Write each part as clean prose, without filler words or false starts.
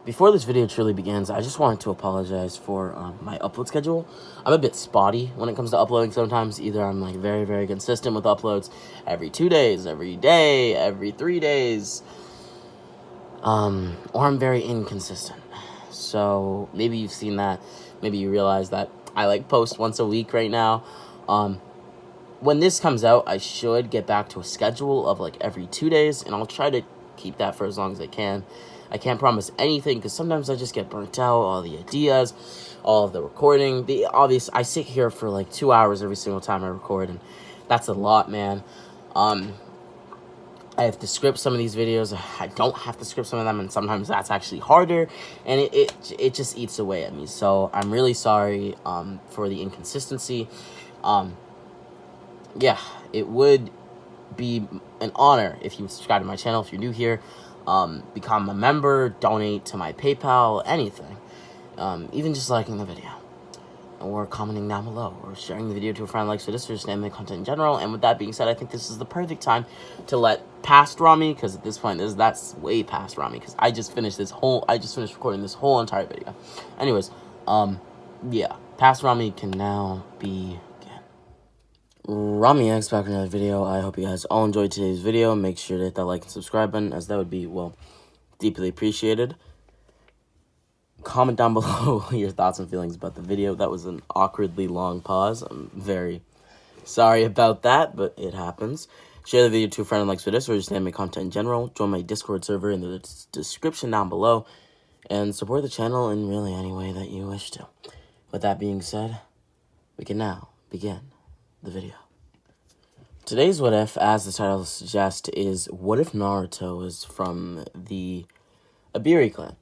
Before this video truly begins, I just wanted to apologize for my upload schedule. I'm a bit spotty when it comes to uploading sometimes. Either I'm like very, very consistent with uploads every 2 days, every day, every 3 days, or I'm very inconsistent. So maybe you've seen that. Maybe you realize that I like post once a week right now. When this comes out, I should get back to a schedule of like every 2 days, and I'll try to keep that for as long as I can. I can't promise anything because sometimes I just get burnt out, all the ideas, all of the recording, the obvious. I sit here for like 2 hours every single time I record, and that's a lot, man. I have to script some of these videos. I don't have to script some of them, and sometimes that's actually harder, and it just eats away at me. So I'm really sorry for the inconsistency. Yeah, it would be an honor if you would subscribe to my channel if you're new here. Become a member, donate to my PayPal, anything. Even just liking the video, or commenting down below, or sharing the video to a friend like so this, or just naming the content in general. And with that being said, I think this is the perfect time to let past Rami, because at this point, that's way past Rami, because I just finished recording this whole entire video. Anyways, yeah, past Rami can now be Rami X back in another video. I hope you guys all enjoyed today's video. Make sure to hit that like and subscribe button, as that would be, well, deeply appreciated. Comment down below your thoughts and feelings about the video. That was an awkwardly long pause. I'm very sorry about that, but it happens. Share the video to a friend and like for this, or just anime content in general. Join my Discord server in the description down below, and support the channel in really any way that you wish to. With that being said, we can now begin the video. Today's what if, as the title suggests, is what if Naruto is from the Iburi clan?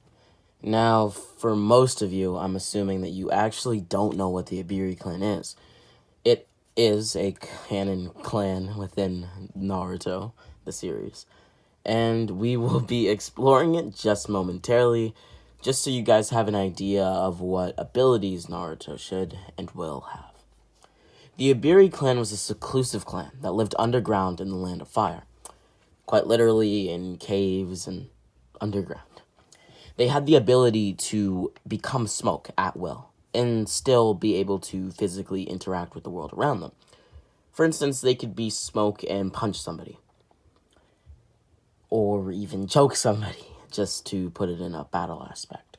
Now, for most of you, I'm assuming that you actually don't know what the Iburi clan is. It is a canon clan within Naruto, the series, and we will be exploring it just momentarily, just so you guys have an idea of what abilities Naruto should and will have. The Iburi clan was a seclusive clan that lived underground in the Land of Fire, quite literally in caves and underground. They had the ability to become smoke at will, and still be able to physically interact with the world around them. For instance, they could be smoke and punch somebody, or even choke somebody, just to put it in a battle aspect.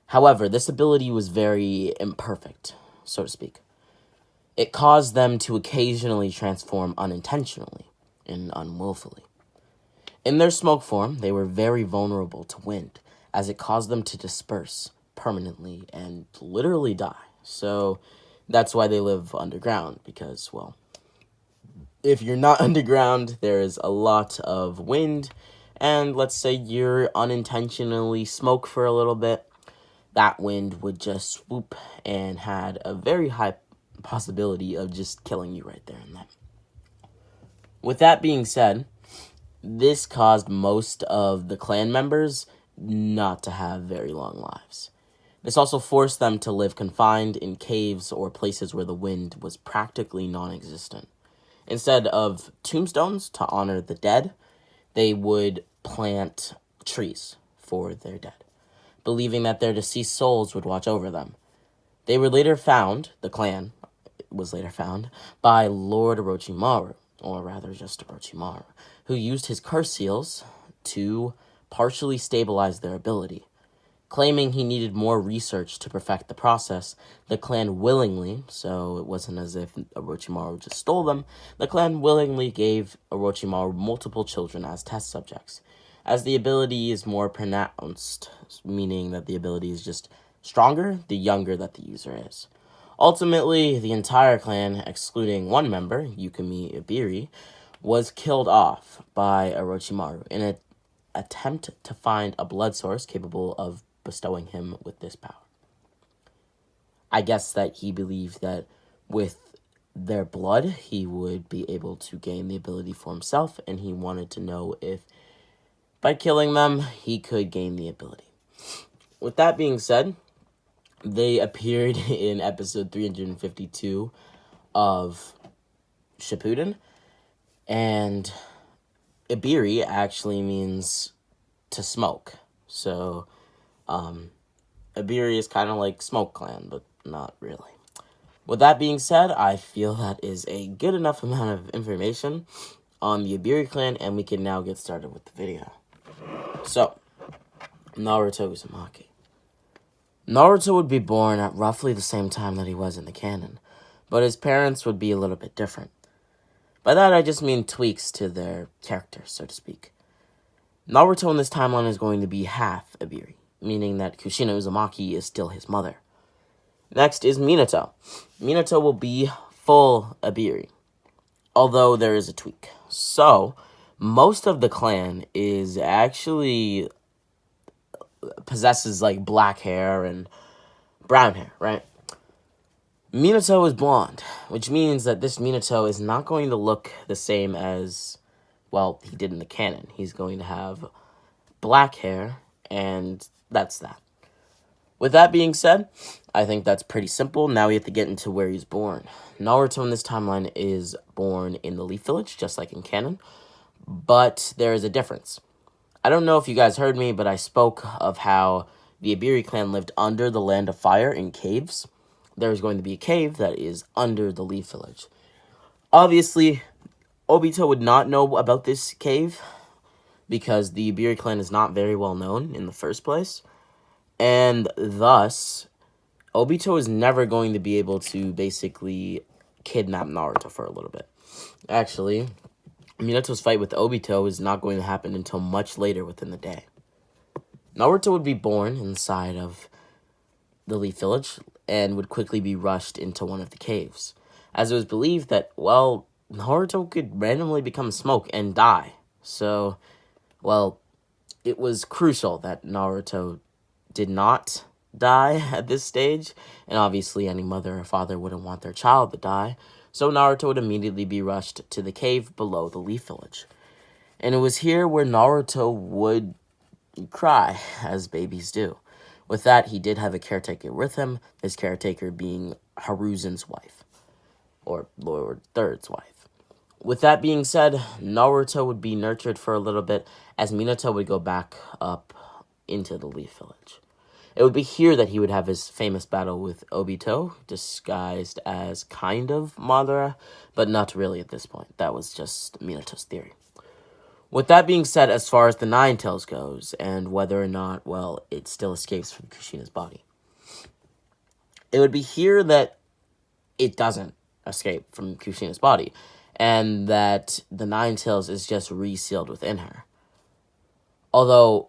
However, this ability was very imperfect, so to speak. It caused them to occasionally transform unintentionally and unwillfully. In their smoke form, they were very vulnerable to wind, as it caused them to disperse permanently and literally die. So that's why they live underground, because, well, if you're not underground, there is a lot of wind, and let's say you're unintentionally smoke for a little bit, that wind would just swoop and had a very high possibility of just killing you right there and then. With that being said, this caused most of the clan members not to have very long lives. This also forced them to live confined in caves or places where the wind was practically non-existent. Instead of tombstones to honor the dead, they would plant trees for their dead, believing that their deceased souls would watch over them. They were later found, the clan was later found, by Lord Orochimaru, or rather just Orochimaru, who used his curse seals to partially stabilize their ability. Claiming he needed more research to perfect the process, the clan willingly, so it wasn't as if Orochimaru just stole them, the clan willingly gave Orochimaru multiple children as test subjects, as the ability is more pronounced, meaning that the ability is just stronger the younger that the user is. Ultimately, the entire clan, excluding one member, Yukimi Iburi, was killed off by Orochimaru in an attempt to find a blood source capable of bestowing him with this power. I guess that he believed that with their blood, he would be able to gain the ability for himself, and he wanted to know if, by killing them, he could gain the ability. With that being said, they appeared in episode 352 of Shippuden, and Iburi actually means to smoke. So Iburi is kind of like Smoke Clan, but not really. With that being said, I feel that is a good enough amount of information on the Iburi clan, and we can now get started with the video. So, Naruto Uzumaki. Naruto would be born at roughly the same time that he was in the canon, but his parents would be a little bit different. By that, I just mean tweaks to their character, so to speak. Naruto in this timeline is going to be half Iburi, meaning that Kushina Uzumaki is still his mother. Next is Minato. Minato will be full Iburi, although there is a tweak. So, most of the clan is actually possesses like black hair and brown hair, right? Minato is blonde, which means that this Minato is not going to look the same as, well, he did in the canon. He's going to have black hair, and that's that. With that being said, I think that's pretty simple. Now we have to get into where he's born. Naruto in this timeline is born in the Leaf Village, just like in canon, but there is a difference. I don't know if you guys heard me, but I spoke of how the Iburi clan lived under the Land of Fire in caves. There's going to be a cave that is under the Leaf Village. Obviously, Obito would not know about this cave because the Iburi clan is not very well known in the first place. And thus, Obito is never going to be able to basically kidnap Naruto for a little bit. Actually, Minato's fight with Obito is not going to happen until much later within the day. Naruto would be born inside of the Leaf Village and would quickly be rushed into one of the caves, as it was believed that, well, Naruto could randomly become smoke and die. So, well, it was crucial that Naruto did not die at this stage, and obviously any mother or father wouldn't want their child to die, so Naruto would immediately be rushed to the cave below the Leaf Village. And it was here where Naruto would cry, as babies do. With that, he did have a caretaker with him, his caretaker being Hiruzen's wife, or Lord Third's wife. With that being said, Naruto would be nurtured for a little bit, as Minato would go back up into the Leaf Village. It would be here that he would have his famous battle with Obito, disguised as kind of Madara, but not really at this point. That was just Minato's theory. With that being said, as far as the Nine Tails goes, and whether or not, well, it still escapes from Kushina's body, it would be here that it doesn't escape from Kushina's body, and that the Nine Tails is just resealed within her. Although,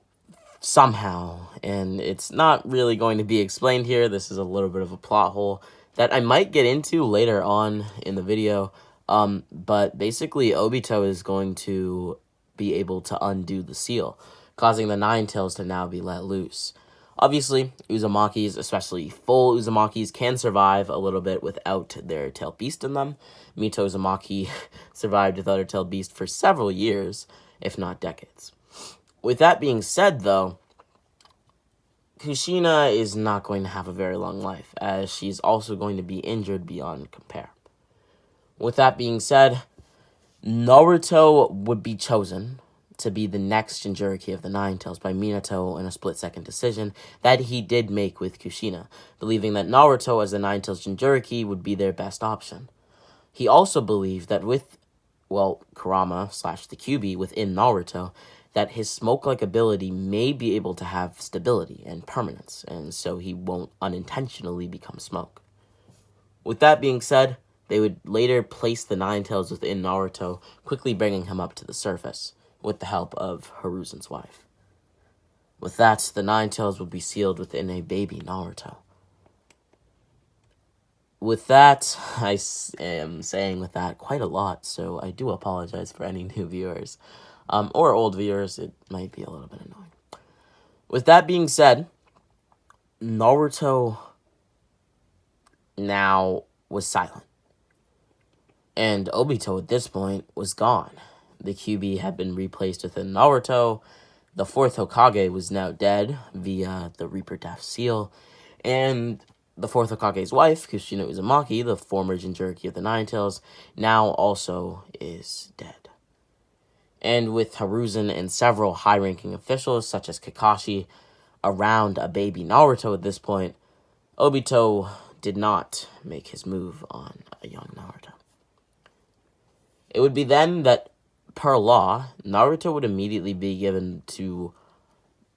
somehow, and it's not really going to be explained here, this is a little bit of a plot hole that I might get into later on in the video, but basically Obito is going to be able to undo the seal, causing the Nine Tails to now be let loose. Obviously, Uzumakis, especially full Uzumakis, can survive a little bit without their tail beast in them. Mito Uzumaki survived without her tail beast for several years, if not decades. With that being said, though, Kushina is not going to have a very long life, as she's also going to be injured beyond compare. With that being said, Naruto would be chosen to be the next Jinchuriki of the Nine Tails by Minato in a split-second decision that he did make with Kushina, believing that Naruto as the Nine Tails Jinchuriki would be their best option. He also believed that with, well, Kurama/the Kyuubi within Naruto, that his smoke-like ability may be able to have stability and permanence, and so he won't unintentionally become smoke. With that being said, they would later place the Nine Tails within Naruto, quickly bringing him up to the surface, with the help of Hiruzen's wife. With that, the Nine Tails would be sealed within a baby Naruto. With that, I am saying with that quite a lot, so I do apologize for any new viewers. Or old viewers, it might be a little bit annoying. With that being said, Naruto now was silent. And Obito at this point was gone. The Kyuubi had been replaced within Naruto. The fourth Hokage was now dead via the Reaper Death Seal. And the fourth Hokage's wife, Kushina Uzumaki, the former Jinchuriki of the Nine Tails, now also is dead. And with Hiruzen and several high-ranking officials, such as Kakashi, around a baby Naruto at this point, Obito did not make his move on a young Naruto. It would be then that, per law, Naruto would immediately be given to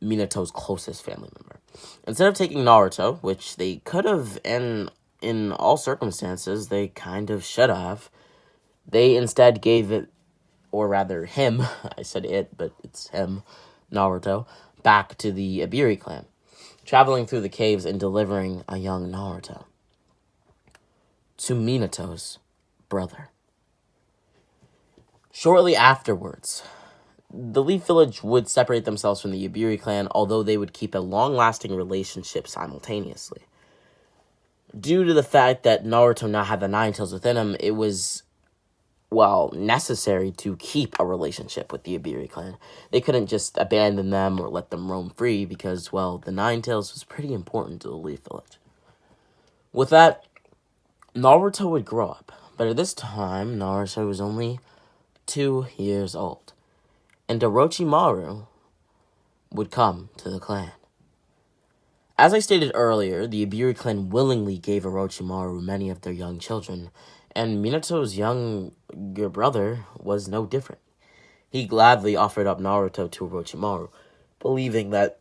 Minato's closest family member. Instead of taking Naruto, which they could have, and in all circumstances, they kind of should have, they instead gave it, or rather him, I said it, but it's him, Naruto, back to the Iburi clan, traveling through the caves and delivering a young Naruto to Minato's brother. Shortly afterwards, the Leaf Village would separate themselves from the Iburi clan, although they would keep a long-lasting relationship simultaneously. Due to the fact that Naruto now had the Nine Tails within him, it was, necessary to keep a relationship with the Iburi clan. They couldn't just abandon them or let them roam free because, the Nine Tails was pretty important to the Leaf Village. With that, Naruto would grow up, but at this time, Naruto was only 2 years old, and Orochimaru would come to the clan. As I stated earlier, the Iburi clan willingly gave Orochimaru many of their young children, and Minato's younger brother was no different. He gladly offered up Naruto to Orochimaru, believing that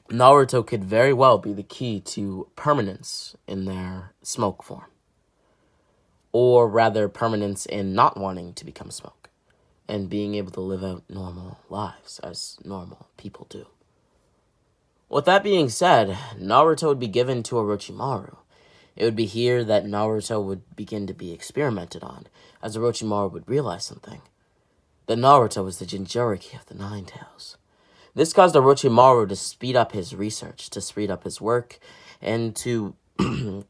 Naruto could very well be the key to permanence in their smoke form. Or rather, permanence in not wanting to become smoke, and being able to live out normal lives as normal people do. With that being said, Naruto would be given to Orochimaru. It would be here that Naruto would begin to be experimented on, as Orochimaru would realize something. That Naruto was the Jinchuriki of the Nine Tails. This caused Orochimaru to speed up his research, to speed up his work, and to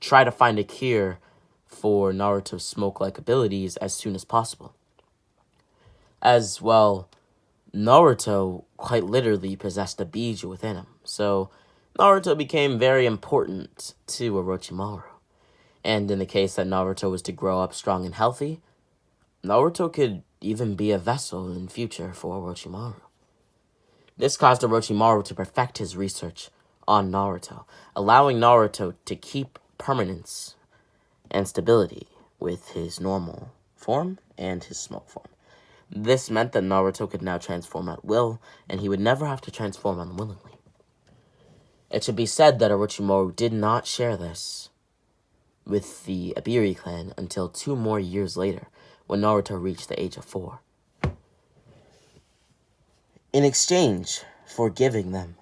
try to find a cure for Naruto's smoke-like abilities as soon as possible. As well, Naruto quite literally possessed a Biju within him, so Naruto became very important to Orochimaru. And in the case that Naruto was to grow up strong and healthy, Naruto could even be a vessel in future for Orochimaru. This caused Orochimaru to perfect his research on Naruto, allowing Naruto to keep permanence and stability with his normal form and his smoke form. This meant that Naruto could now transform at will, and he would never have to transform unwillingly. It should be said that Orochimaru did not share this with the Iburi clan until 2 more years later, when Naruto reached the age of 4. In exchange for giving them,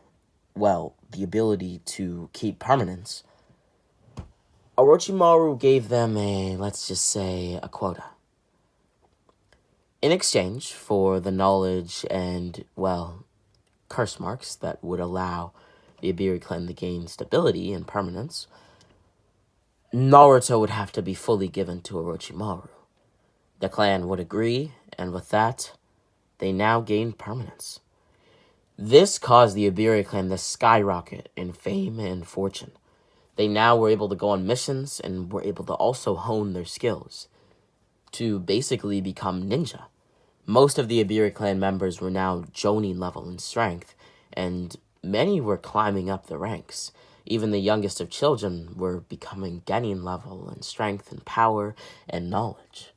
the ability to keep permanence, Orochimaru gave them a quota. In exchange for the knowledge and, curse marks that would allow the Iburi clan to gain stability and permanence, Naruto would have to be fully given to Orochimaru. The clan would agree, and with that, they now gained permanence. This caused the Iburi clan to skyrocket in fame and fortune. They now were able to go on missions and were able to also hone their skills to basically become ninja. Most of the Iburi clan members were now Jonin level in strength, and many were climbing up the ranks. Even the youngest of children were becoming Genin level in strength and power and knowledge.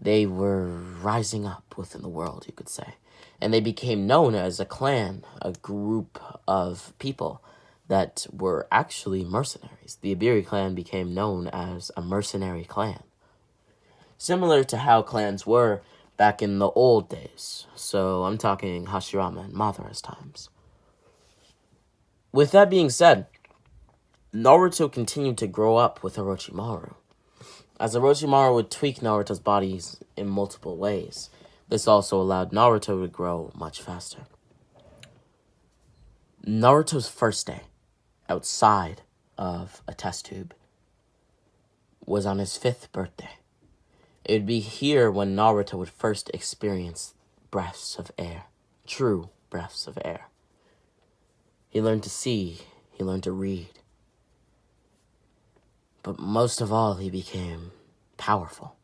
They were rising up within the world, you could say. And they became known as a clan, a group of people that were actually mercenaries. The Iburi clan became known as a mercenary clan. Similar to how clans were back in the old days. So I'm talking Hashirama and Madara's times. With that being said, Naruto continued to grow up with Orochimaru. As Orochimaru would tweak Naruto's bodies in multiple ways, this also allowed Naruto to grow much faster. Naruto's first day outside of a test tube was on his 5th birthday. It would be here when Naruto would first experience breaths of air, true breaths of air. He learned to see, he learned to read. But most of all, he became powerful.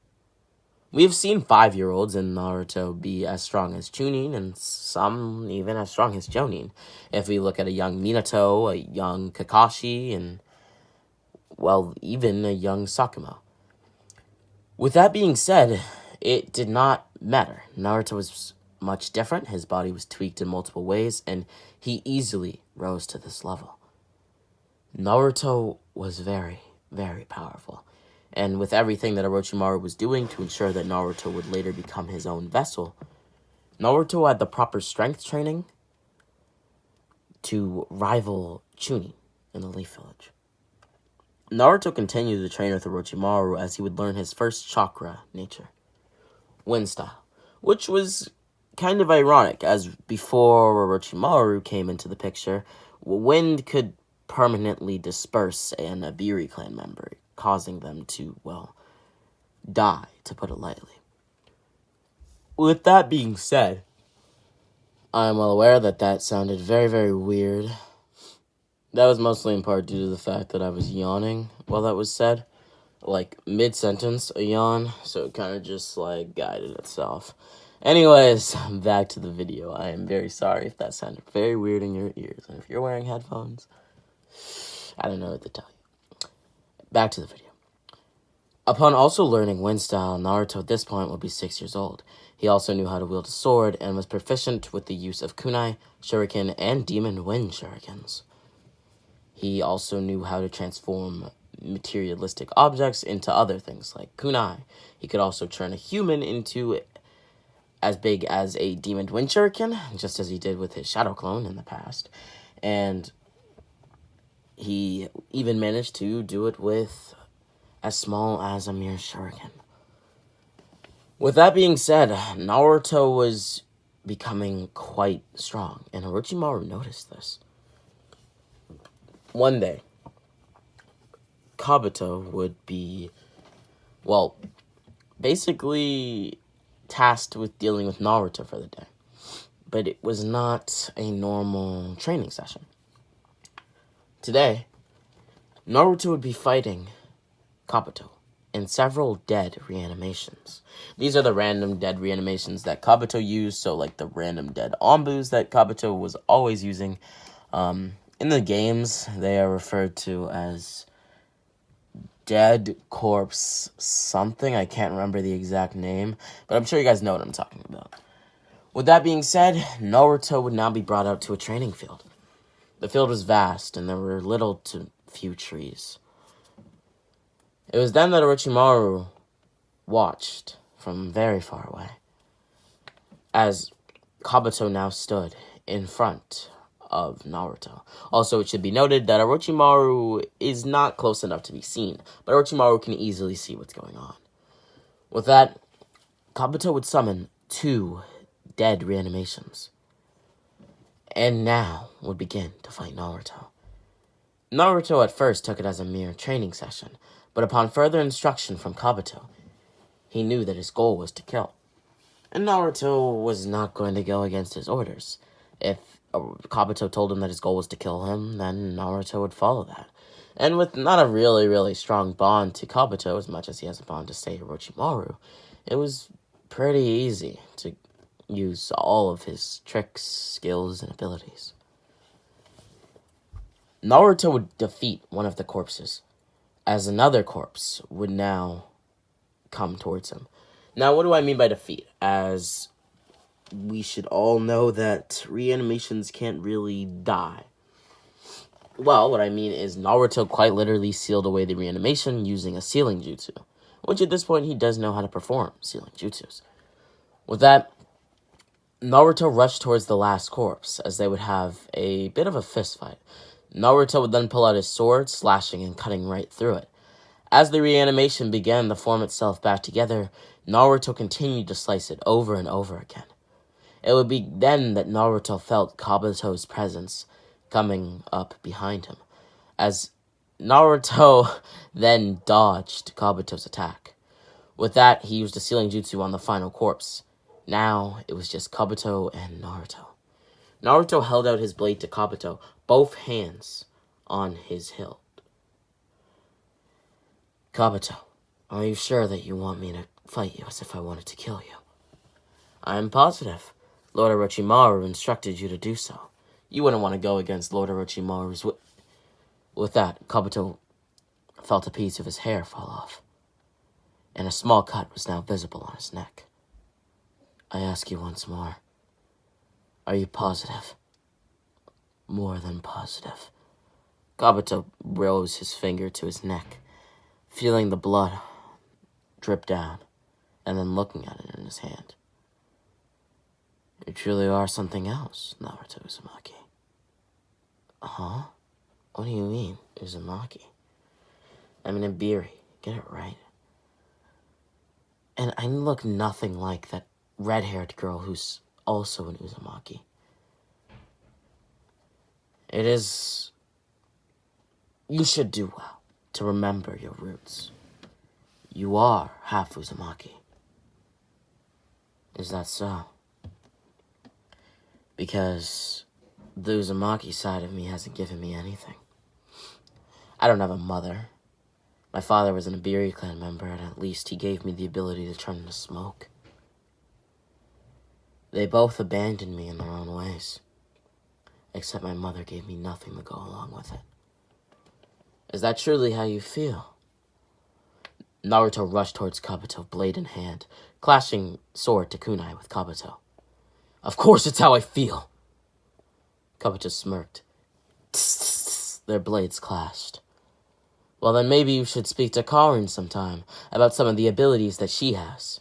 We have seen 5-year-olds in Naruto be as strong as Chunin, and some even as strong as Jonin. If we look at a young Minato, a young Kakashi, and, well, even a young Sakuma. With that being said, it did not matter. Naruto was much different. His body was tweaked in multiple ways, and he easily rose to this level. Naruto was very, very powerful. And with everything that Orochimaru was doing to ensure that Naruto would later become his own vessel, Naruto had the proper strength training to rival Chunin in the Leaf Village. Naruto continued to train with Orochimaru as he would learn his first chakra nature, Wind Style, which was kind of ironic, as before Orochimaru came into the picture, wind could permanently disperse an Iburi clan member, causing them to, well, die, to put it lightly. With that being said, I'm well aware that that sounded very, very weird. That was mostly in part due to the fact that I was yawning while that was said. Like, mid-sentence, a yawn, so it kind of just, like, guided itself. Anyways, back to the video. I am very sorry if that sounded very weird in your ears. And if you're wearing headphones, I don't know what to tell you. Back to the video. Upon also learning Wind Style, Naruto at this point would be 6 years old. He also knew how to wield a sword and was proficient with the use of kunai, shuriken, and demon wind shurikens. He also knew how to transform materialistic objects into other things like kunai. He could also turn a human into as big as a demon wind shuriken, just as he did with his shadow clone in the past. And he even managed to do it with as small as a mere shuriken. With that being said, Naruto was becoming quite strong, and Orochimaru noticed this. One day, Kabuto would be, well, basically tasked with dealing with Naruto for the day. But it was not a normal training session. Today, Naruto would be fighting Kabuto in several dead reanimations. These are the random dead reanimations that Kabuto used, so like the random dead Anbus that Kabuto was always using. In the games, they are referred to as dead corpse something. I can't remember the exact name, but I'm sure you guys know what I'm talking about. With that being said, Naruto would now be brought out to a training field. The field was vast, and there were little to few trees. It was then that Orochimaru watched from very far away as Kabuto now stood in front of Naruto. Also, it should be noted that Orochimaru is not close enough to be seen, but Orochimaru can easily see what's going on. With that, Kabuto would summon 2 dead reanimations, and now would begin to fight Naruto. Naruto at first took it as a mere training session, but upon further instruction from Kabuto, he knew that his goal was to kill. And Naruto was not going to go against his orders. If Kabuto told him that his goal was to kill him, then Naruto would follow that. And with not a really, really strong bond to Kabuto, as much as he has a bond to, say, Orochimaru, it was pretty easy to use all of his tricks, skills, and abilities. Naruto would defeat one of the corpses, as another corpse would now come towards him. Now, what do I mean by defeat? As we should all know that reanimations can't really die. Well, what I mean is Naruto quite literally sealed away the reanimation using a sealing jutsu, which at this point he does know how to perform sealing jutsus. With that, Naruto rushed towards the last corpse, as they would have a bit of a fist fight. Naruto would then pull out his sword, slashing and cutting right through it. As the reanimation began to form itself back together, Naruto continued to slice it over and over again. It would be then that Naruto felt Kabuto's presence coming up behind him, as Naruto then dodged Kabuto's attack. With that, he used a sealing jutsu on the final corpse. Now, it was just Kabuto and Naruto. Naruto held out his blade to Kabuto, both hands on his hilt. Kabuto, are you sure that you want me to fight you as if I wanted to kill you. I am positive Lord Orochimaru instructed you to do so. You wouldn't want to go against Lord Orochimaru's With that, Kabuto felt a piece of his hair fall off, and a small cut was now visible on his neck. I ask you once more, are you positive? More than positive. Kabuto rose his finger to his neck, feeling the blood drip down, and then looking at it in his hand. You truly are something else, Naruto Uzumaki. Huh? What do you mean, Uzumaki? I mean Iburi, get it right. And I look nothing like that red-haired girl who's also an Uzumaki. You should do well to remember your roots. You are half Uzumaki. Is that so? Because the Uzumaki side of me hasn't given me anything. I don't have a mother. My father was an Iburi clan member, and at least he gave me the ability to turn into smoke. They both abandoned me in their own ways. Except my mother gave me nothing to go along with it. Is that truly how you feel? Naruto rushed towards Kabuto, blade in hand, clashing sword to kunai with Kabuto. Of course it's how I feel! Kabuto smirked. Their blades clashed. Well, then maybe you should speak to Karin sometime about some of the abilities that she has.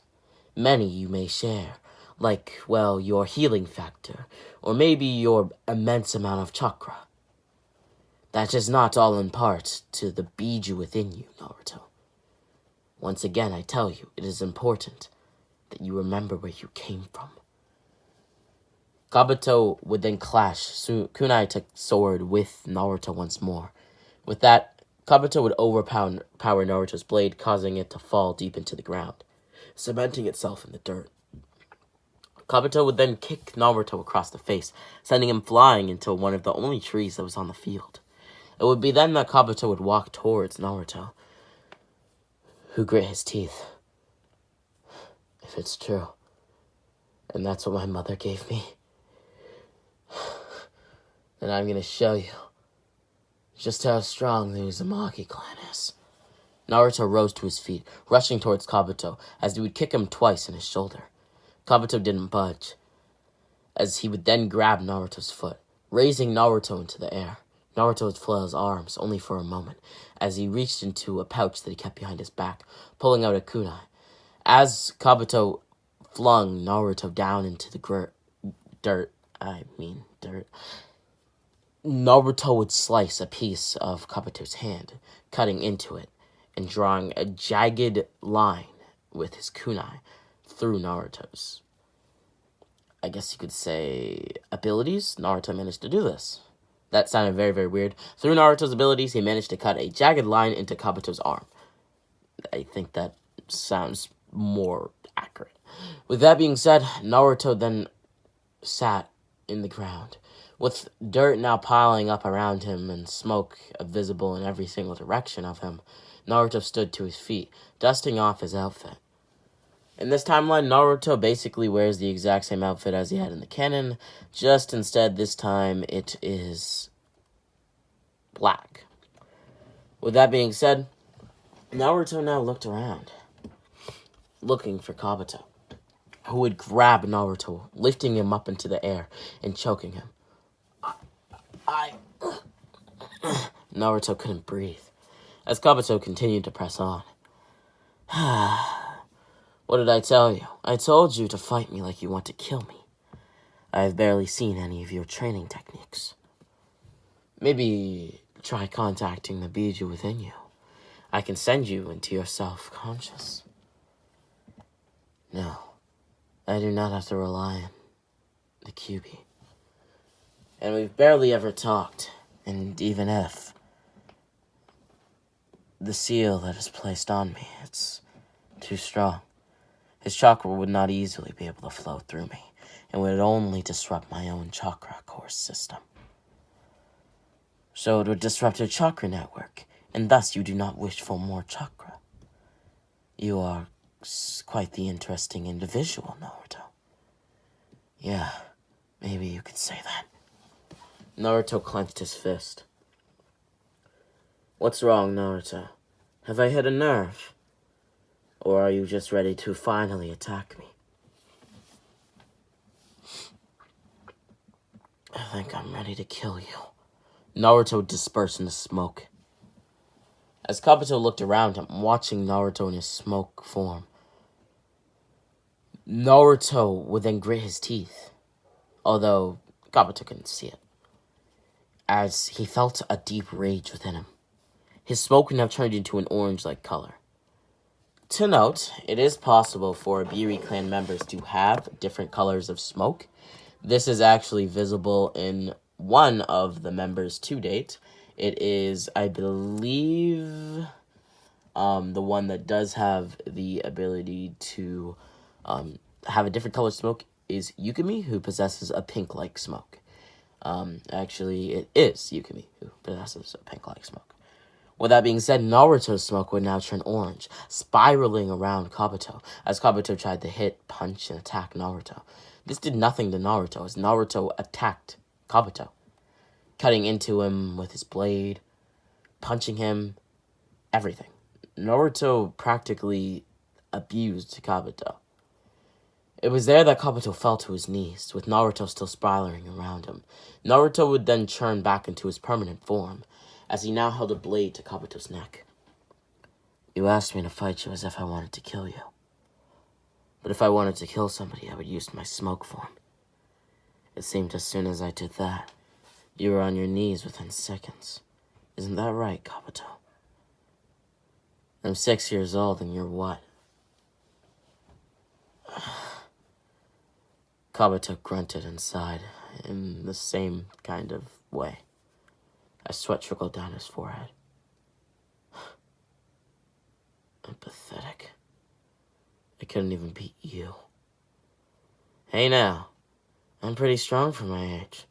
Many you may share, like, well, your healing factor, or maybe your immense amount of chakra. That is not all in part to the biju within you, Naruto. Once again, I tell you, it is important that you remember where you came from. Kabuto would then clash kunai to sword with Naruto once more. With that, Kabuto would overpower Naruto's blade, causing it to fall deep into the ground, cementing itself in the dirt. Kabuto would then kick Naruto across the face, sending him flying into one of the only trees that was on the field. It would be then that Kabuto would walk towards Naruto, who grit his teeth. If it's true, and that's what my mother gave me, then I'm going to show you just how strong the Uzumaki clan is. Naruto rose to his feet, rushing towards Kabuto, as he would kick him twice in his shoulder. Kabuto didn't budge, as he would then grab Naruto's foot, raising Naruto into the air. Naruto would flail his arms only for a moment, as he reached into a pouch that he kept behind his back, pulling out a kunai. As Kabuto flung Naruto down into the dirt, Naruto would slice a piece of Kabuto's hand, cutting into it, and drawing a jagged line with his kunai through Naruto's, I guess you could say, abilities. Naruto managed to do this. That sounded very, very weird. Through Naruto's abilities, he managed to cut a jagged line into Kabuto's arm. I think that sounds more accurate. With that being said, Naruto then sat in the ground, with dirt now piling up around him and smoke visible in every single direction of him. Naruto stood to his feet, dusting off his outfit. In this timeline, Naruto basically wears the exact same outfit as he had in the canon, just instead this time it is black. With that being said, Naruto now looked around, looking for Kabuto, who would grab Naruto, lifting him up into the air and choking him. Naruto couldn't breathe, as Kabuto continued to press on. What did I tell you? I told you to fight me like you want to kill me. I have barely seen any of your training techniques. Maybe try contacting the biju within you. I can send you into your self-conscious. No, I do not have to rely on the Kyuubi. And we've barely ever talked, and even if the seal that is placed on me, it's too strong. His chakra would not easily be able to flow through me, and would only disrupt my own chakra course system. So it would disrupt your chakra network, and thus you do not wish for more chakra. You are quite the interesting individual, Naruto. Yeah, maybe you could say that. Naruto clenched his fist. What's wrong, Naruto? Have I hit a nerve? Or are you just ready to finally attack me? I think I'm ready to kill you. Naruto dispersed in the smoke. As Kabuto looked around him, watching Naruto in his smoke form, Naruto would then grit his teeth, although Kabuto couldn't see it, as he felt a deep rage within him. His smoke now turned into an orange-like color. To note, it is possible for Iburi clan members to have different colors of smoke. This is actually visible in one of the members to date. It is, I believe, the one that does have the ability to have a different color smoke is Yukimi, who possesses a pink-like smoke. Actually, it is Yukimi who possesses a pink-like smoke. With that being said, Naruto's smoke would now turn orange, spiraling around Kabuto, as Kabuto tried to hit, punch, and attack Naruto. This did nothing to Naruto, as Naruto attacked Kabuto, cutting into him with his blade, punching him, everything. Naruto practically abused Kabuto. It was there that Kabuto fell to his knees, with Naruto still spiraling around him. Naruto would then turn back into his permanent form, as he now held a blade to Kabuto's neck. You asked me to fight you as if I wanted to kill you. But if I wanted to kill somebody, I would use my smoke form. It seemed as soon as I did that, you were on your knees within seconds. Isn't that right, Kabuto? I'm 6 years old and you're what? Kabuto grunted and sighed in the same kind of way, as sweat trickled down his forehead. I'm pathetic. I couldn't even beat you. Hey now, I'm pretty strong for my age.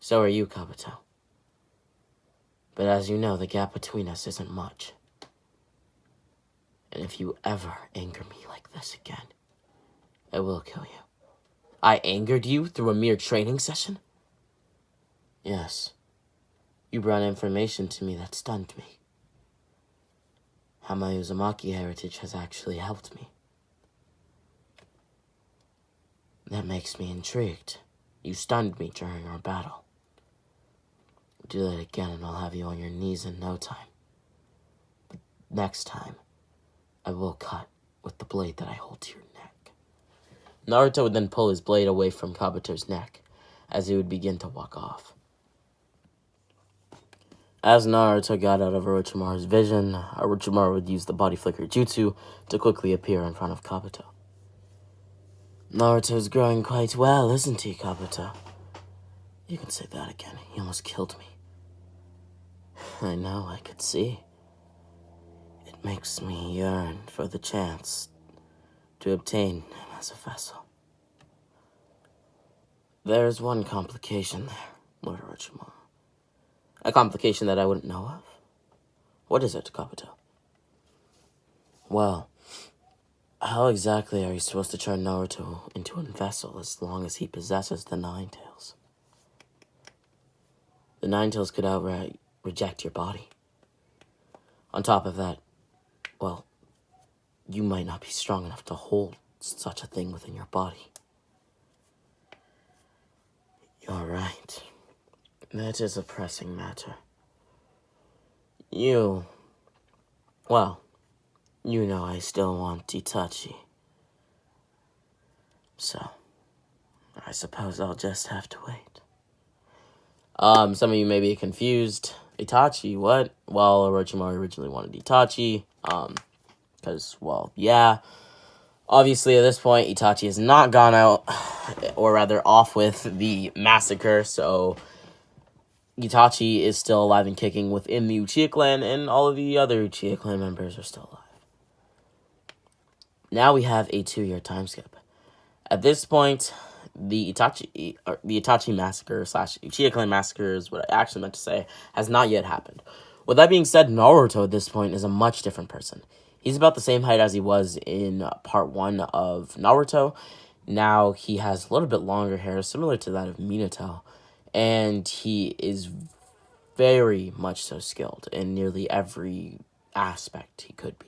So are you, Kabuto. But as you know, the gap between us isn't much. And if you ever anger me like this again, I will kill you. I angered you through a mere training session? Yes. You brought information to me that stunned me. How my Uzumaki heritage has actually helped me. That makes me intrigued. You stunned me during our battle. Do that again and I'll have you on your knees in no time. But next time, I will cut with the blade that I hold to your neck. Naruto would then pull his blade away from Kabuto's neck, as he would begin to walk off. As Naruto got out of Orochimaru's vision, Orochimaru would use the body flicker jutsu to quickly appear in front of Kabuto. Naruto's growing quite well, isn't he, Kabuto? You can say that again. He almost killed me. I know, I could see. It makes me yearn for the chance to obtain him as a vessel. There's one complication there, Lord Orochimaru. A complication that I wouldn't know of. What is it, Kabuto? Well, how exactly are you supposed to turn Naruto into a vessel as long as he possesses the Nine Tails? The Nine Tails could outright reject your body. On top of that, well, you might not be strong enough to hold such a thing within your body. You're right. That is a pressing matter. Well, you know I still want Itachi. So, I suppose I'll just have to wait. Some of you may be confused. Itachi, what? Well, Orochimaru originally wanted Itachi. Because, well, yeah. Obviously, at this point, Itachi has not gone out, or rather off with the massacre, so Itachi is still alive and kicking within the Uchiha clan, and all of the other Uchiha clan members are still alive. Now we have a 2-year time skip. At this point, the Itachi massacre / Uchiha clan massacre is what I actually meant to say, has not yet happened. With that being said, Naruto at this point is a much different person. He's about the same height as he was in part 1 of Naruto. Now he has a little bit longer hair, similar to that of Minato. And he is very much so skilled in nearly every aspect he could be.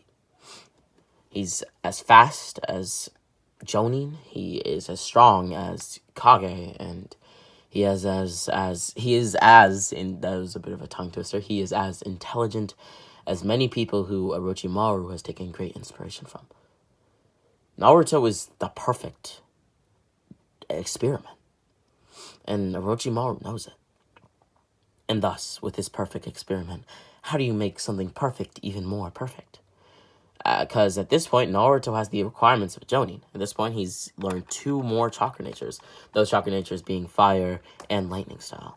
He's as fast as Jonin. He is as strong as Kage, and he is as and that was a bit of a tongue twister. He is as intelligent as many people who Orochimaru has taken great inspiration from. Naruto is the perfect experiment, and Orochimaru knows it. And thus, with his perfect experiment, how do you make something perfect even more perfect? Because at this point, Naruto has the requirements of a Jonin. At this point, he's learned 2 more chakra natures. Those chakra natures being fire and lightning style.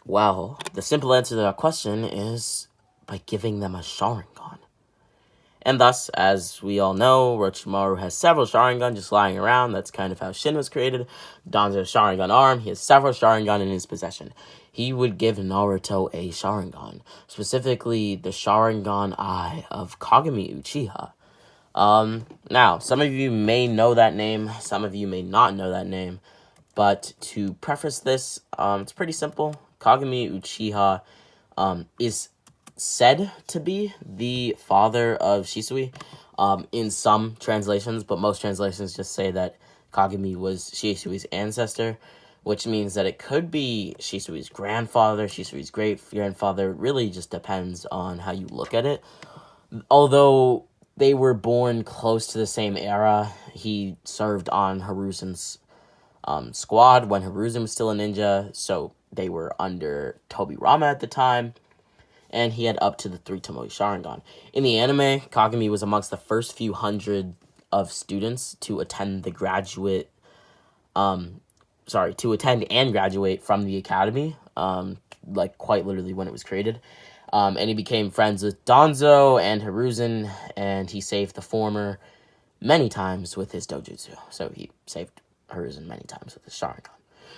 Well, the simple answer to that question is by giving them a Sharingan. And thus, as we all know, Orochimaru has several Sharingan just lying around. That's kind of how Shin was created. Danzo's Sharingan arm, he has several Sharingan in his possession. He would give Naruto a Sharingan, specifically the Sharingan Eye of Kagami Uchiha. Now, some of you may know that name, some of you may not know that name, but to preface this, it's pretty simple. Kagami Uchiha is said to be the father of Shisui in some translations, but most translations just say that Kagami was Shisui's ancestor, which means that it could be Shisui's grandfather, Shisui's great-grandfather. It really just depends on how you look at it. Although they were born close to the same era, he served on Hiruzen's squad when Hiruzen was still a ninja, so they were under Tobirama at the time, and he had up to the 3 Tomoe Sharingan. In the anime, Kagami was amongst the first few hundred of students to attend and graduate from the academy, like quite literally when it was created. And he became friends with Danzo and Hiruzen, and he saved the former many times with his dojutsu. So he saved Hiruzen many times with his Sharingan.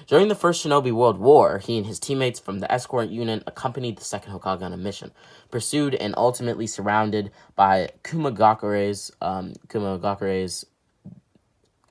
During the First Shinobi World War, he and his teammates from the escort unit accompanied the second Hokage on a mission, pursued and ultimately surrounded by Kumagakure's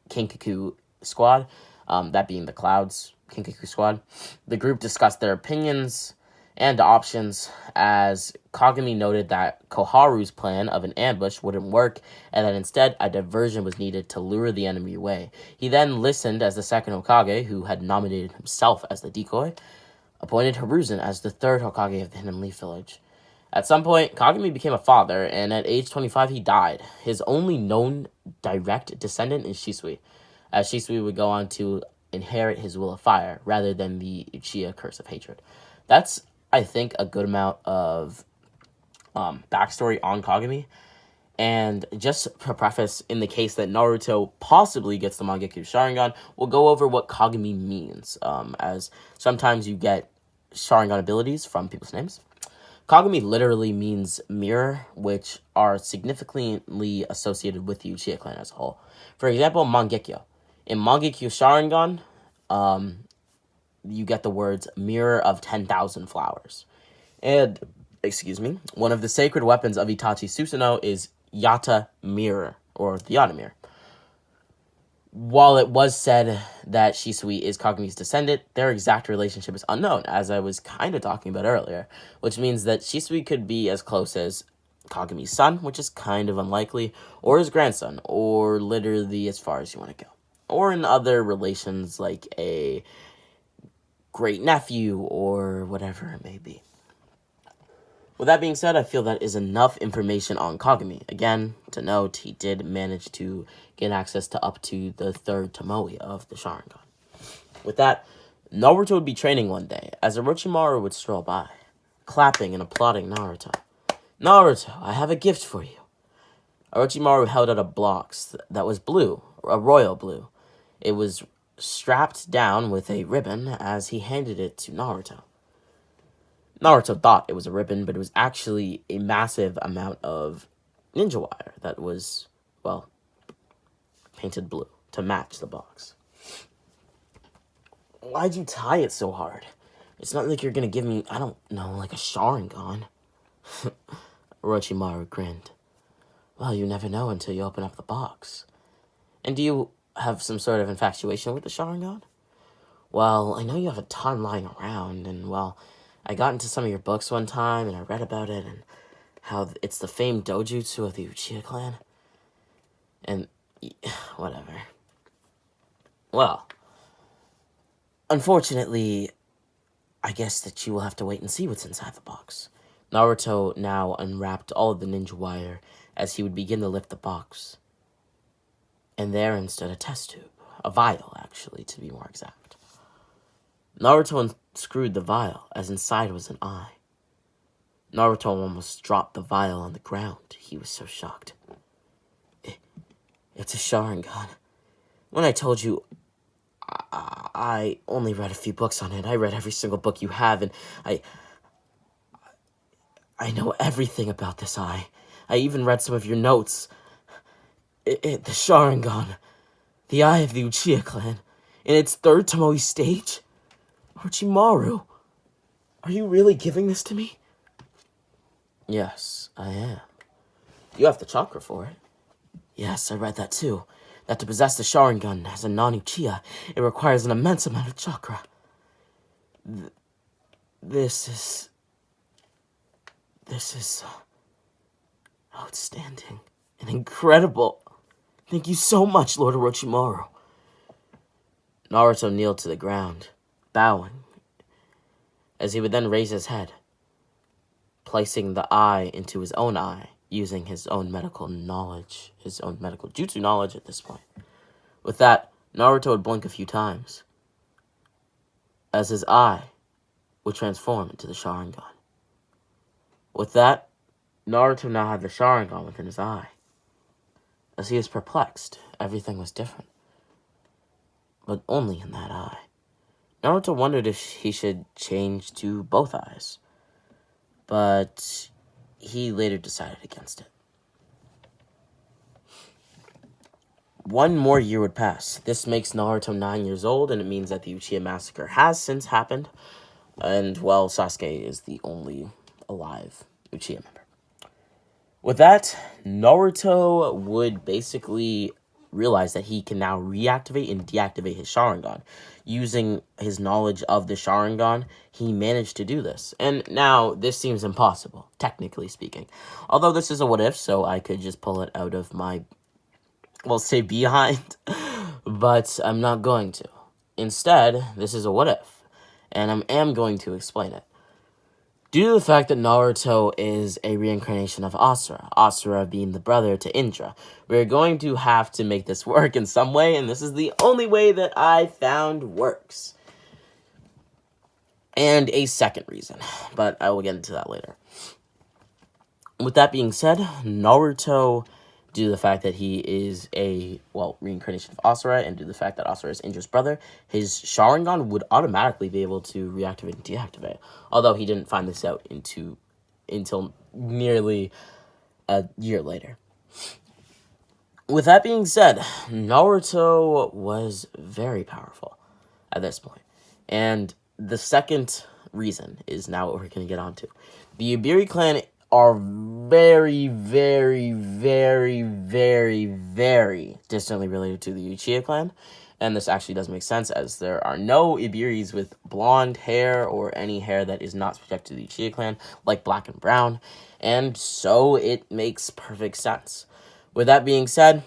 Kinkaku squad, that being the Cloud's Kinkaku squad. The group discussed their opinions and options as Kagami noted that Koharu's plan of an ambush wouldn't work and that instead a diversion was needed to lure the enemy away. He then listened as the second Hokage, who had nominated himself as the decoy, appointed Hiruzen as the third Hokage of the Hidden Leaf Village. At some point, Kagami became a father, and at age 25 he died. His only known direct descendant is Shisui, as Shisui would go on to inherit his will of fire rather than the Uchiha curse of hatred. That's, I think, a good amount of backstory on Kagami. And just to preface, in the case that Naruto possibly gets the Mangekyou Sharingan, we'll go over what Kagami means, as sometimes you get Sharingan abilities from people's names. Kagami literally means mirror, which are significantly associated with the Uchiha clan as a whole. For example, Mangekyou. In Mangekyou Sharingan, you get the words mirror of 10,000 flowers. And, one of the sacred weapons of Itachi Susanoo is Yata Mirror, or the Yata Mirror. While it was said that Shisui is Kagami's descendant, their exact relationship is unknown, as I was kind of talking about earlier, which means that Shisui could be as close as Kagami's son, which is kind of unlikely, or his grandson, or literally as far as you want to go. Or in other relations like a great nephew, or whatever it may be. With that being said, I feel that is enough information on Kagami. Again, to note, he did manage to get access to up to the third Tomoe of the Sharingan. With that, Naruto would be training one day, as Orochimaru would stroll by, clapping and applauding Naruto. "Naruto, I have a gift for you." Orochimaru held out a box that was blue, a royal blue. It was strapped down with a ribbon as he handed it to Naruto. Naruto thought it was a ribbon, but it was actually a massive amount of ninja wire that was, well, painted blue to match the box. "Why'd you tie it so hard? It's not like you're gonna give me, I don't know, like a Sharingan." Orochimaru grinned. Well, you never know until you open up the box. And do you have some sort of infatuation with the Sharingan? Well, I know you have a ton lying around, and well, I got into some of your books one time, and I read about it, and how it's the famed dojutsu of the Uchiha clan. And, whatever. Well, unfortunately, I guess that you will have to wait and see what's inside the box. Naruto now unwrapped all of the ninja wire as he would begin to lift the box. And therein stood a test tube. A vial, actually, to be more exact. Naruto unscrewed the vial, as inside was an eye. Naruto almost dropped the vial on the ground. He was so shocked. It's a Sharingan. When I told you, I only read a few books on it. I read every single book you have, and I know everything about this eye. I even read some of your notes. The Sharingan. The eye of the Uchiha clan. In its third Tomoe stage? Orochimaru, are you really giving this to me? Yes, I am. You have the chakra for it. Yes, I read that too. That to possess the Sharingan as a non-Uchiha, it requires an immense amount of chakra. This is outstanding and incredible. Thank you so much, Lord Orochimaru. Naruto kneeled to the ground, bowing, as he would then raise his head, placing the eye into his own eye, using his own medical knowledge, his own medical jutsu knowledge at this point. With that, Naruto would blink a few times, as his eye would transform into the Sharingan. With that, Naruto now had the Sharingan within his eye. As he was perplexed, everything was different, but only in that eye. Naruto wondered if he should change to both eyes, but he later decided against it. 1 more year would pass. This makes Naruto 9 years old, and it means that the Uchiha massacre has since happened, and, well, Sasuke is the only alive Uchiha member. With that, Naruto would basically realize that he can now reactivate and deactivate his Sharingan. Using his knowledge of the Sharingan, he managed to do this. And now, this seems impossible, technically speaking. Although this is a what-if, so I could just pull it out of my, well, say behind. But I'm not going to. Instead, this is a what-if. And I am going to explain it. Due to the fact that Naruto is a reincarnation of Asura, Asura being the brother to Indra, we're going to have to make this work in some way, and this is the only way that I found works. And a second reason, but I will get into that later. With that being said, Naruto, due to the fact that he is a, well, reincarnation of Asura, and due to the fact that Asura is Indra's brother, his Sharingan would automatically be able to reactivate and deactivate. Although he didn't find this out until nearly a year later. With that being said, Naruto was very powerful at this point. And the second reason is now what we're going to get onto. The Iburi clan are very, very, very, very, very distantly related to the Uchiha clan. And this actually does make sense, as there are no Iburis with blonde hair or any hair that is not subject to the Uchiha clan, like black and brown. And so it makes perfect sense. With that being said,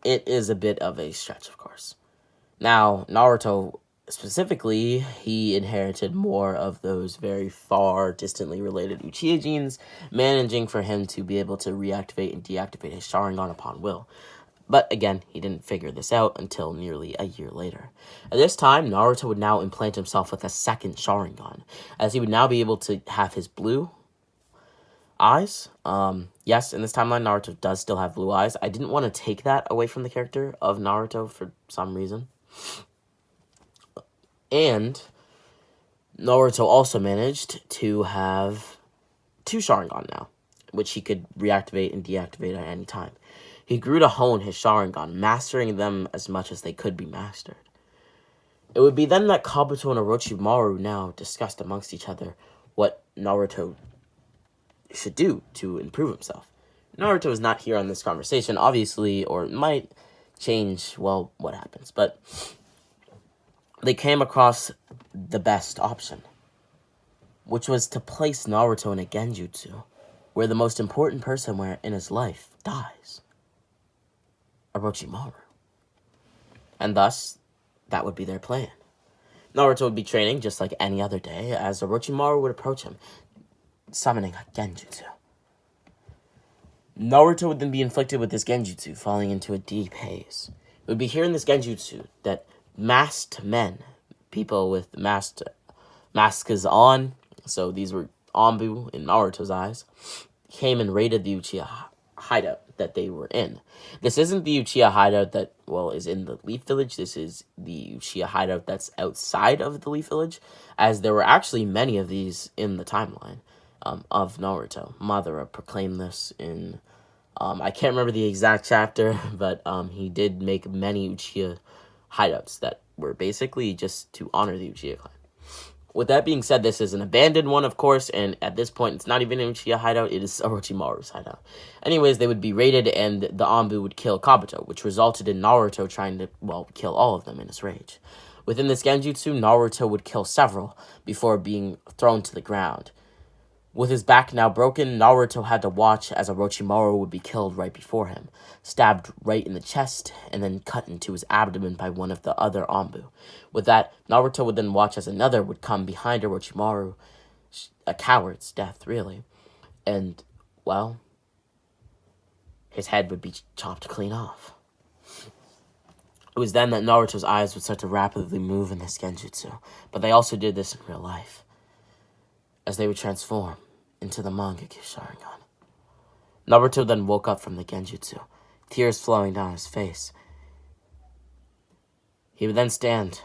it is a bit of a stretch, of course. Now, Naruto specifically, he inherited more of those very far, distantly related Uchiha genes, managing for him to be able to reactivate and deactivate his Sharingan upon will. But again, he didn't figure this out until nearly a year later. At this time, Naruto would now implant himself with a second Sharingan, as he would now be able to have his blue eyes. Yes, in this timeline, Naruto does still have blue eyes. I didn't want to take that away from the character of Naruto for some reason. And Naruto also managed to have 2 Sharingan now, which he could reactivate and deactivate at any time. He grew to hone his Sharingan, mastering them as much as they could be mastered. It would be then that Kabuto and Orochimaru now discussed amongst each other what Naruto should do to improve himself. Naruto is not here on this conversation, obviously, or it might change, well, what happens. But they came across the best option, which was to place Naruto in a genjutsu, where the most important person in his life dies. Orochimaru. And thus, that would be their plan. Naruto would be training just like any other day, as Orochimaru would approach him, summoning a genjutsu. Naruto would then be inflicted with this genjutsu, falling into a deep haze. It would be here in this genjutsu that masked men, people with masks on, so these were Anbu in Naruto's eyes, came and raided the Uchiha hideout that they were in. This isn't the Uchiha hideout that, well, is in the Leaf Village. This is the Uchiha hideout that's outside of the Leaf Village, as there were actually many of these in the timeline of Naruto. Madara proclaimed this in, I can't remember the exact chapter, but he did make many Uchiha hideouts that were basically just to honor the Uchiha clan. With that being said, this is an abandoned one, of course, and at this point, it's not even an Uchiha hideout, it is Orochimaru's hideout. Anyways, they would be raided, and the Anbu would kill Kabuto, which resulted in Naruto trying to, well, kill all of them in his rage. Within this genjutsu, Naruto would kill several before being thrown to the ground. With his back now broken, Naruto had to watch as Orochimaru would be killed right before him, stabbed right in the chest, and then cut into his abdomen by one of the other Anbu. With that, Naruto would then watch as another would come behind Orochimaru, a coward's death, really, and, well, his head would be chopped clean off. It was then that Naruto's eyes would start to rapidly move in this genjutsu, but they also did this in real life, as they would transform into the Mangekyo Sharingan. Naruto then woke up from the genjutsu, tears flowing down his face. He would then stand,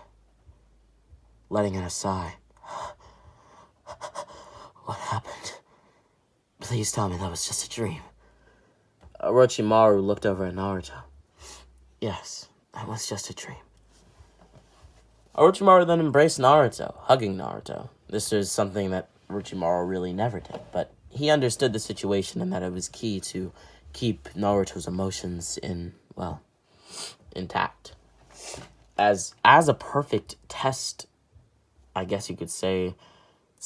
letting out a sigh. What happened? Please tell me that was just a dream. Orochimaru looked over at Naruto. Yes, that was just a dream. Orochimaru then embraced Naruto, hugging Naruto. This was something that Orochimaru really never did, but he understood the situation and that it was key to keep Naruto's emotions intact. As a perfect test, I guess you could say,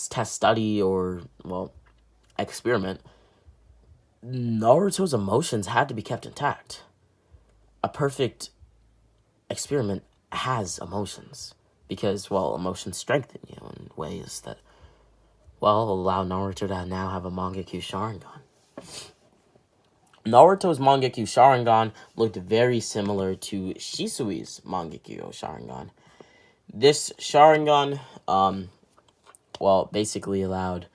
test study or, well, experiment, Naruto's emotions had to be kept intact. A perfect experiment has emotions because, well, emotions strengthen you in ways that, well, allow Naruto to now have a Mangekyo Sharingan. Naruto's Mangekyo Sharingan looked very similar to Shisui's Mangekyo Sharingan. This Sharingan, basically allowed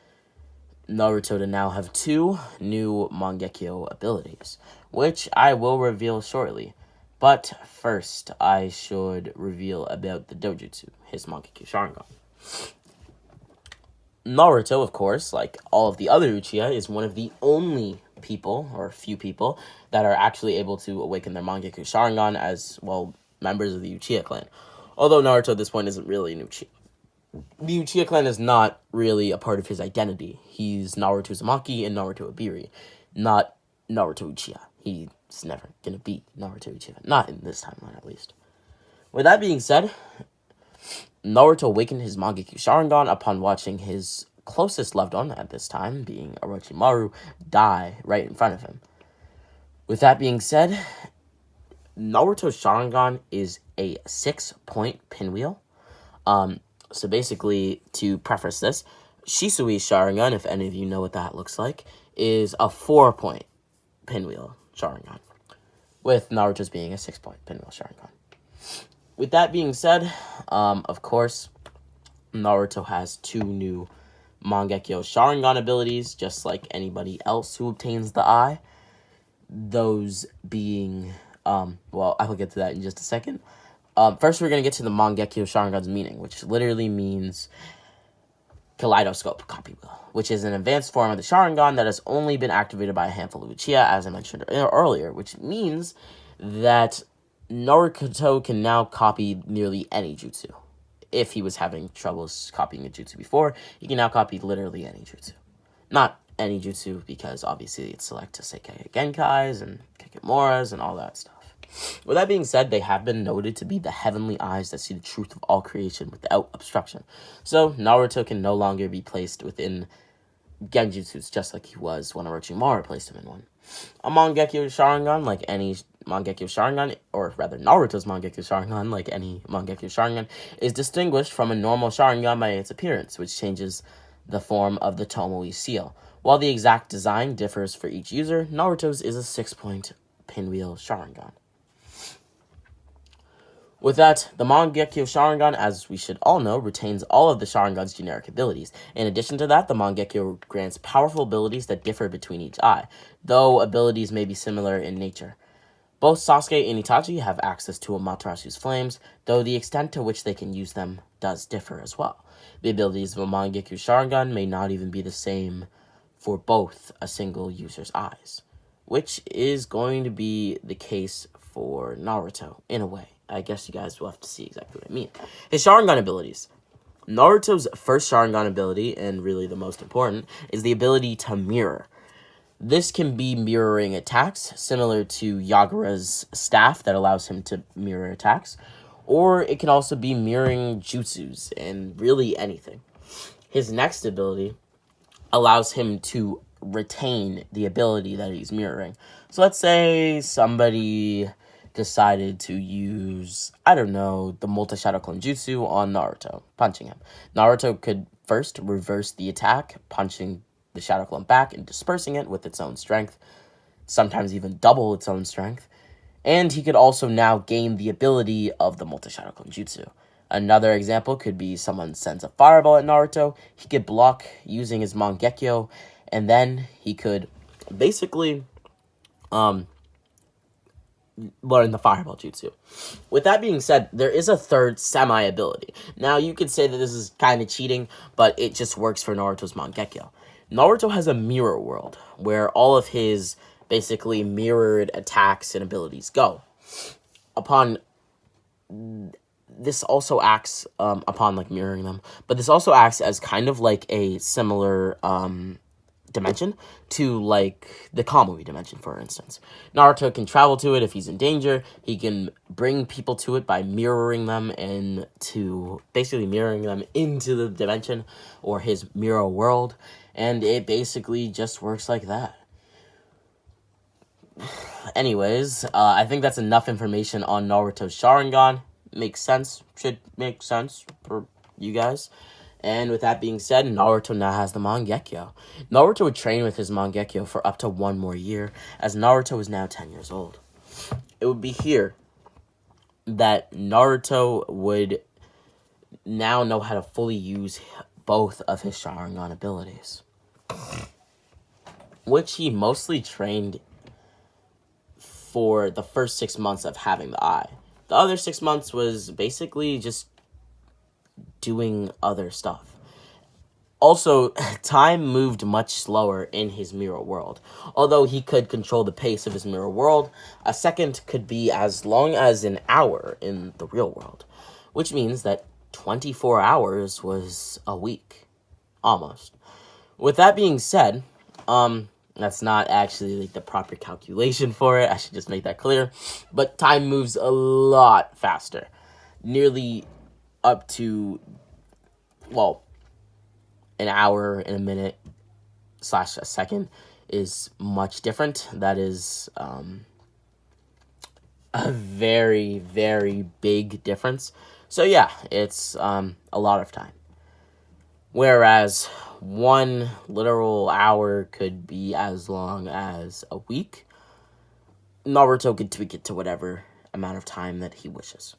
Naruto to now have 2 new Mangekyo abilities, which I will reveal shortly. But first, I should reveal about the Dojutsu, his Mangekyo Sharingan. Naruto, of course, like all of the other Uchiha, is one of the only people, or few people, that are actually able to awaken their Mangekyo Sharingan as, well, members of the Uchiha clan. Although Naruto at this point isn't really an Uchiha. The Uchiha clan is not really a part of his identity. He's Naruto Uzumaki and Naruto Iburi, not Naruto Uchiha. He's never going to be Naruto Uchiha. Not in this timeline, at least. With that being said, Naruto awakened his Mangekyo Sharingan upon watching his closest loved one at this time, being Orochimaru, die right in front of him. With that being said, Naruto's Sharingan is a 6-point pinwheel. So basically, to preface this, Shisui's Sharingan, if any of you know what that looks like, is a 4-point pinwheel Sharingan, with Naruto's being a 6-point pinwheel Sharingan. With that being said, of course, Naruto has 2 new Mangekyo Sharingan abilities, just like anybody else who obtains the eye. Those being, I will get to that in just a second. First, we're going to get to the Mangekyo Sharingan's meaning, which literally means kaleidoscope copy wheel, which is an advanced form of the Sharingan that has only been activated by a handful of Uchiha, as I mentioned earlier, which means that Naruto can now copy nearly any jutsu. If he was having troubles copying a jutsu before, he can now copy literally any jutsu. Not any jutsu because obviously it's select to Seikei Genkais and Kekemoras and all that stuff. With that being said, they have been noted to be the heavenly eyes that see the truth of all creation without obstruction. So Naruto can no longer be placed within genjutsus just like he was when Orochimaru placed him in one. A Mangekyo Sharingan, like any Mangekyo Sharingan, or rather Naruto's Mangekyo Sharingan, like any Mangekyo Sharingan, is distinguished from a normal Sharingan by its appearance, which changes the form of the Tomoe seal. While the exact design differs for each user, Naruto's is a 6-point pinwheel Sharingan. With that, the Mangekyo Sharingan, as we should all know, retains all of the Sharingan's generic abilities. In addition to that, the Mangekyo grants powerful abilities that differ between each eye, though abilities may be similar in nature. Both Sasuke and Itachi have access to Amaterasu's flames, though the extent to which they can use them does differ as well. The abilities of a Mangekyo Sharingan may not even be the same for both a single user's eyes, which is going to be the case for Naruto, in a way. I guess you guys will have to see exactly what I mean. His Sharingan abilities. Naruto's first Sharingan ability, and really the most important, is the ability to mirror. This can be mirroring attacks, similar to Yagura's staff that allows him to mirror attacks, or it can also be mirroring jutsus, and really anything. His next ability allows him to retain the ability that he's mirroring. So let's say somebody decided to use, I don't know, the multi-shadow clone jutsu on Naruto, punching him. Naruto could first reverse the attack, punching the shadow clone back and dispersing it with its own strength, sometimes even double its own strength, and he could also now gain the ability of the multi-shadow clone jutsu. Another example could be someone sends a fireball at Naruto, he could block using his Mangekyo, and then he could basically learn the fireball jutsu. With that being said, there is a third semi-ability. Now, you could say that this is kind of cheating, but it just works for Naruto's Mangekyo. Naruto has a mirror world, where all of his basically mirrored attacks and abilities go. This also acts, upon like mirroring them, but this also acts as kind of like a similar, dimension to like the Kamui dimension, for instance. Naruto can travel to it if he's in danger. He can bring people to it by mirroring them and to basically mirroring them into the dimension or his mirror world, and it basically just works like that. Anyways, I think that's enough information on Naruto's Sharingan. Makes sense. Should make sense for you guys. And with that being said, Naruto now has the Mangekyo. Naruto would train with his Mangekyo for up to 1 more year, as Naruto is now 10 years old. It would be here that Naruto would now know how to fully use both of his Sharingan abilities, which he mostly trained for the first 6 months of having the eye. The other 6 months was basically just doing other stuff. Also, time moved much slower in his mirror world. Although he could control the pace of his mirror world, a second could be as long as an hour in the real world, which means that 24 hours was a week, almost. With that being said, that's not actually like the proper calculation for it. I should just make that clear. But time moves a lot faster, nearly up to, well, an hour and a minute / a second is much different. That is a very, very big difference. So yeah, it's a lot of time. Whereas 1 literal hour could be as long as a week, Naruto could tweak it to whatever amount of time that he wishes.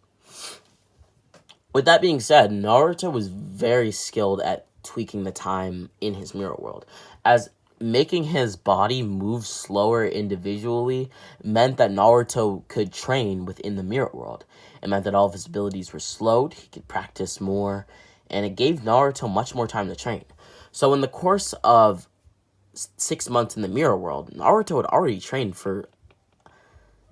With that being said, Naruto was very skilled at tweaking the time in his mirror world, as making his body move slower individually meant that Naruto could train within the mirror world. It meant that all of his abilities were slowed, he could practice more, and it gave Naruto much more time to train. So in the course of 6 months in the mirror world, Naruto had already trained for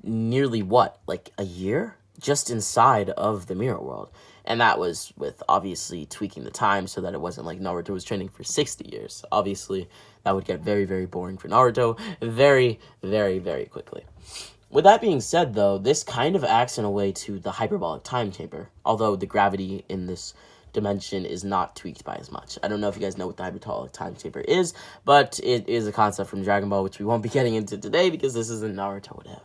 nearly like a year? Just inside of the mirror world. And that was with obviously tweaking the time so that it wasn't like Naruto was training for 60 years. Obviously, that would get very, very boring for Naruto very, very, very quickly. With that being said, though, this kind of acts in a way to the hyperbolic time chamber, although the gravity in this dimension is not tweaked by as much. I don't know if you guys know what the hyperbolic time chamber is, but it is a concept from Dragon Ball, which we won't be getting into today because this isn't Naruto What If.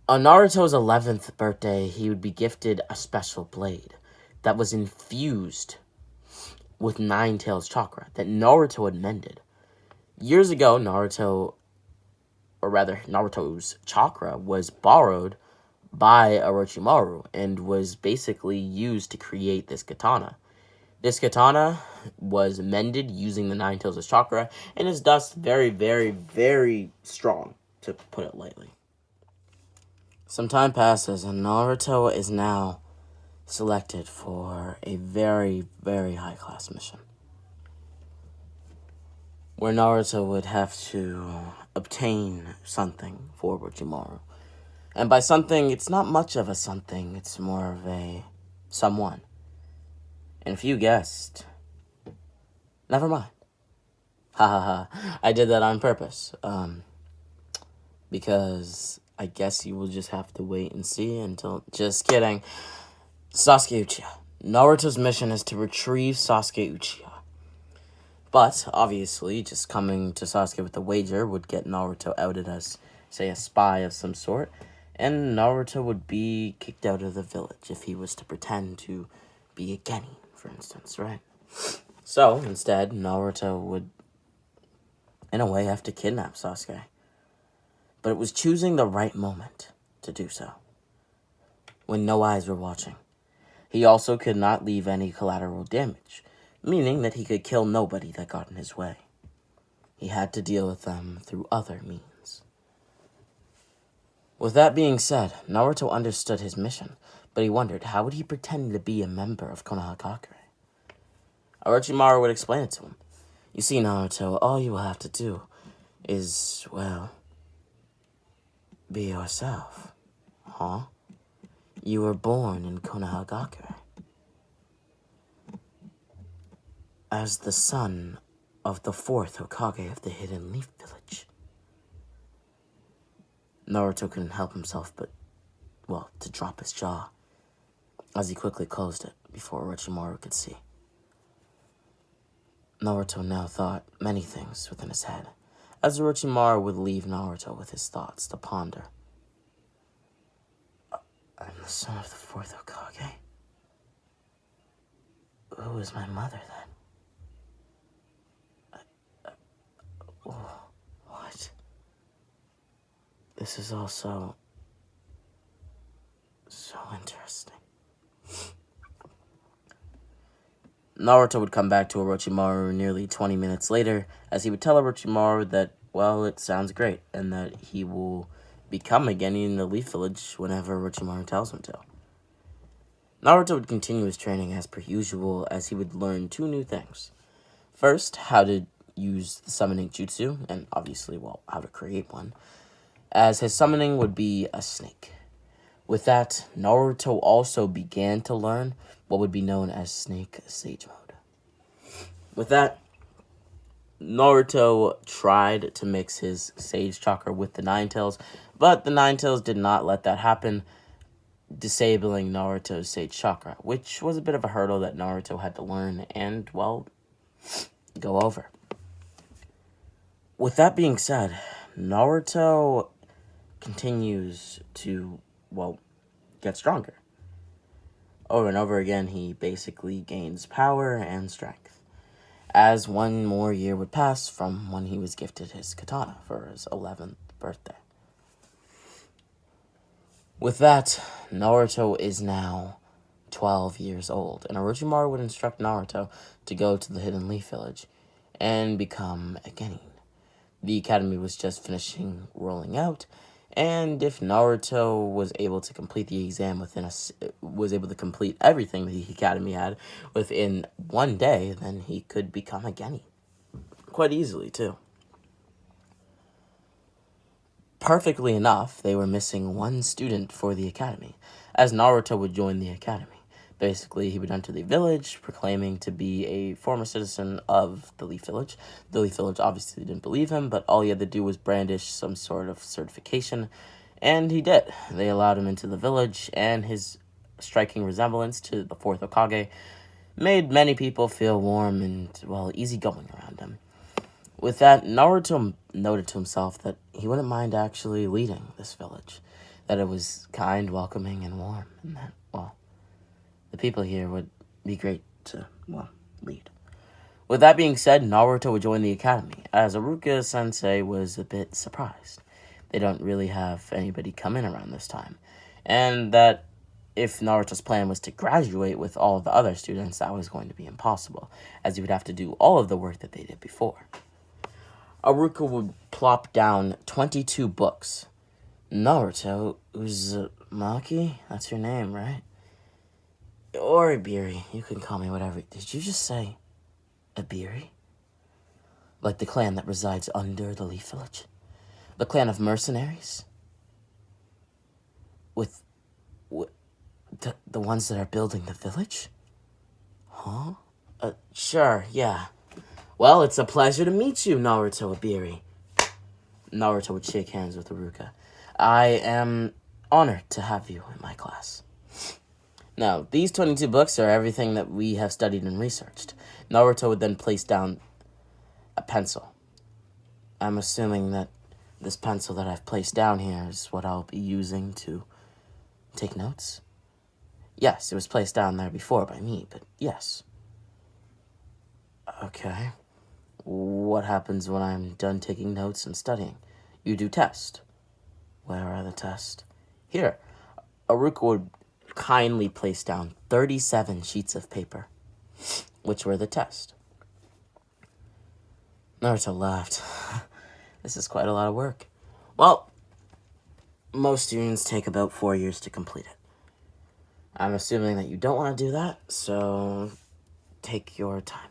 On Naruto's 11th birthday, he would be gifted a special blade that was infused with Nine Tails chakra that Naruto had mended. Years ago, Naruto's chakra was borrowed by Orochimaru and was basically used to create this katana. This katana was mended using the Nine Tails' chakra and is thus very, very, very strong, to put it lightly. Some time passes, and Naruto is now selected for a very, very high-class mission, where Naruto would have to obtain something for Orochimaru. And by something, it's not much of a something, it's more of a someone. And if you guessed, never mind. Ha ha ha. I did that on purpose. Because I guess you will just have to wait and see until... Just kidding. Sasuke Uchiha. Naruto's mission is to retrieve Sasuke Uchiha. But, obviously, just coming to Sasuke with a wager would get Naruto outed as, say, a spy of some sort. And Naruto would be kicked out of the village if he was to pretend to be a genin, for instance, right? So, instead, Naruto would, in a way, have to kidnap Sasuke. But it was choosing the right moment to do so, when no eyes were watching. He also could not leave any collateral damage, meaning that he could kill nobody that got in his way. He had to deal with them through other means. With that being said, Naruto understood his mission, but he wondered how would he pretend to be a member of Konohagakure. Orochimaru would explain it to him. You see, Naruto, all you will have to do is, well, be yourself. Huh? You were born in Konohagakure as the son of the fourth Hokage of the Hidden Leaf Village. Naruto couldn't help himself but, well, to drop his jaw as he quickly closed it before Orochimaru could see. Naruto now thought many things within his head, as Orochimaru would leave Naruto with his thoughts to ponder. I'm the son of the fourth Hokage? Who is my mother, then? What? This is all so interesting. Naruto would come back to Orochimaru nearly 20 minutes later, as he would tell Orochimaru that, well, it sounds great, and that he will become a genin in the Leaf Village whenever Orochimaru tells him to. Naruto would continue his training as per usual, as he would learn two new things. First, how to use the summoning jutsu, and obviously, well, how to create one, as his summoning would be a snake. With that, Naruto also began to learn what would be known as Snake Sage Mode. With that, Naruto tried to mix his Sage Chakra with the Nine Tails, but the Nine Tails did not let that happen, disabling Naruto's Sage Chakra, which was a bit of a hurdle that Naruto had to learn and, well, go over. With that being said, Naruto continues to, well, get stronger. Over and over again, he basically gains power and strength, as one more year would pass from when he was gifted his katana for his 11th birthday. With that, Naruto is now 12 years old, and Orochimaru would instruct Naruto to go to the Hidden Leaf Village and become a genin. The academy was just finishing rolling out, and if Naruto was able to complete the exam was able to complete everything the academy had within one day, then he could become a genin. Quite easily, too. Perfectly enough, they were missing one student for the academy, as Naruto would join the academy. Basically, he would enter the village, proclaiming to be a former citizen of the Leaf Village. The Leaf Village obviously didn't believe him, but all he had to do was brandish some sort of certification, and he did. They allowed him into the village, and his striking resemblance to the fourth Hokage made many people feel warm and, well, easygoing around him. With that, Naruto noted to himself that he wouldn't mind actually leading this village, that it was kind, welcoming, and warm, and that, well, the people here would be great to, well, lead. With that being said, Naruto would join the academy, as Iruka-sensei was a bit surprised. They don't really have anybody come in around this time, and that if Naruto's plan was to graduate with all of the other students, that was going to be impossible, as he would have to do all of the work that they did before. Iruka would plop down 22 books. Naruto Uzumaki? That's your name, right? Or Iburi. You can call me whatever. Did you just say Iburi? Like the clan that resides under the Leaf Village? The clan of mercenaries? With the ones that are building the village? Huh? Sure, yeah. Well, it's a pleasure to meet you, Naruto Iburi. Naruto would shake hands with Iruka. I am honored to have you in my class. Now, these 22 books are everything that we have studied and researched. Naruto would then place down a pencil. I'm assuming that this pencil that I've placed down here is what I'll be using to take notes. Yes, it was placed down there before by me, but yes. Okay. What happens when I'm done taking notes and studying? You do test. Where are the tests? Here. Iruka would kindly place down 37 sheets of paper, which were the test. Naruto laughed. This is quite a lot of work. Well, most students take about 4 years to complete it. I'm assuming that you don't want to do that, so take your time.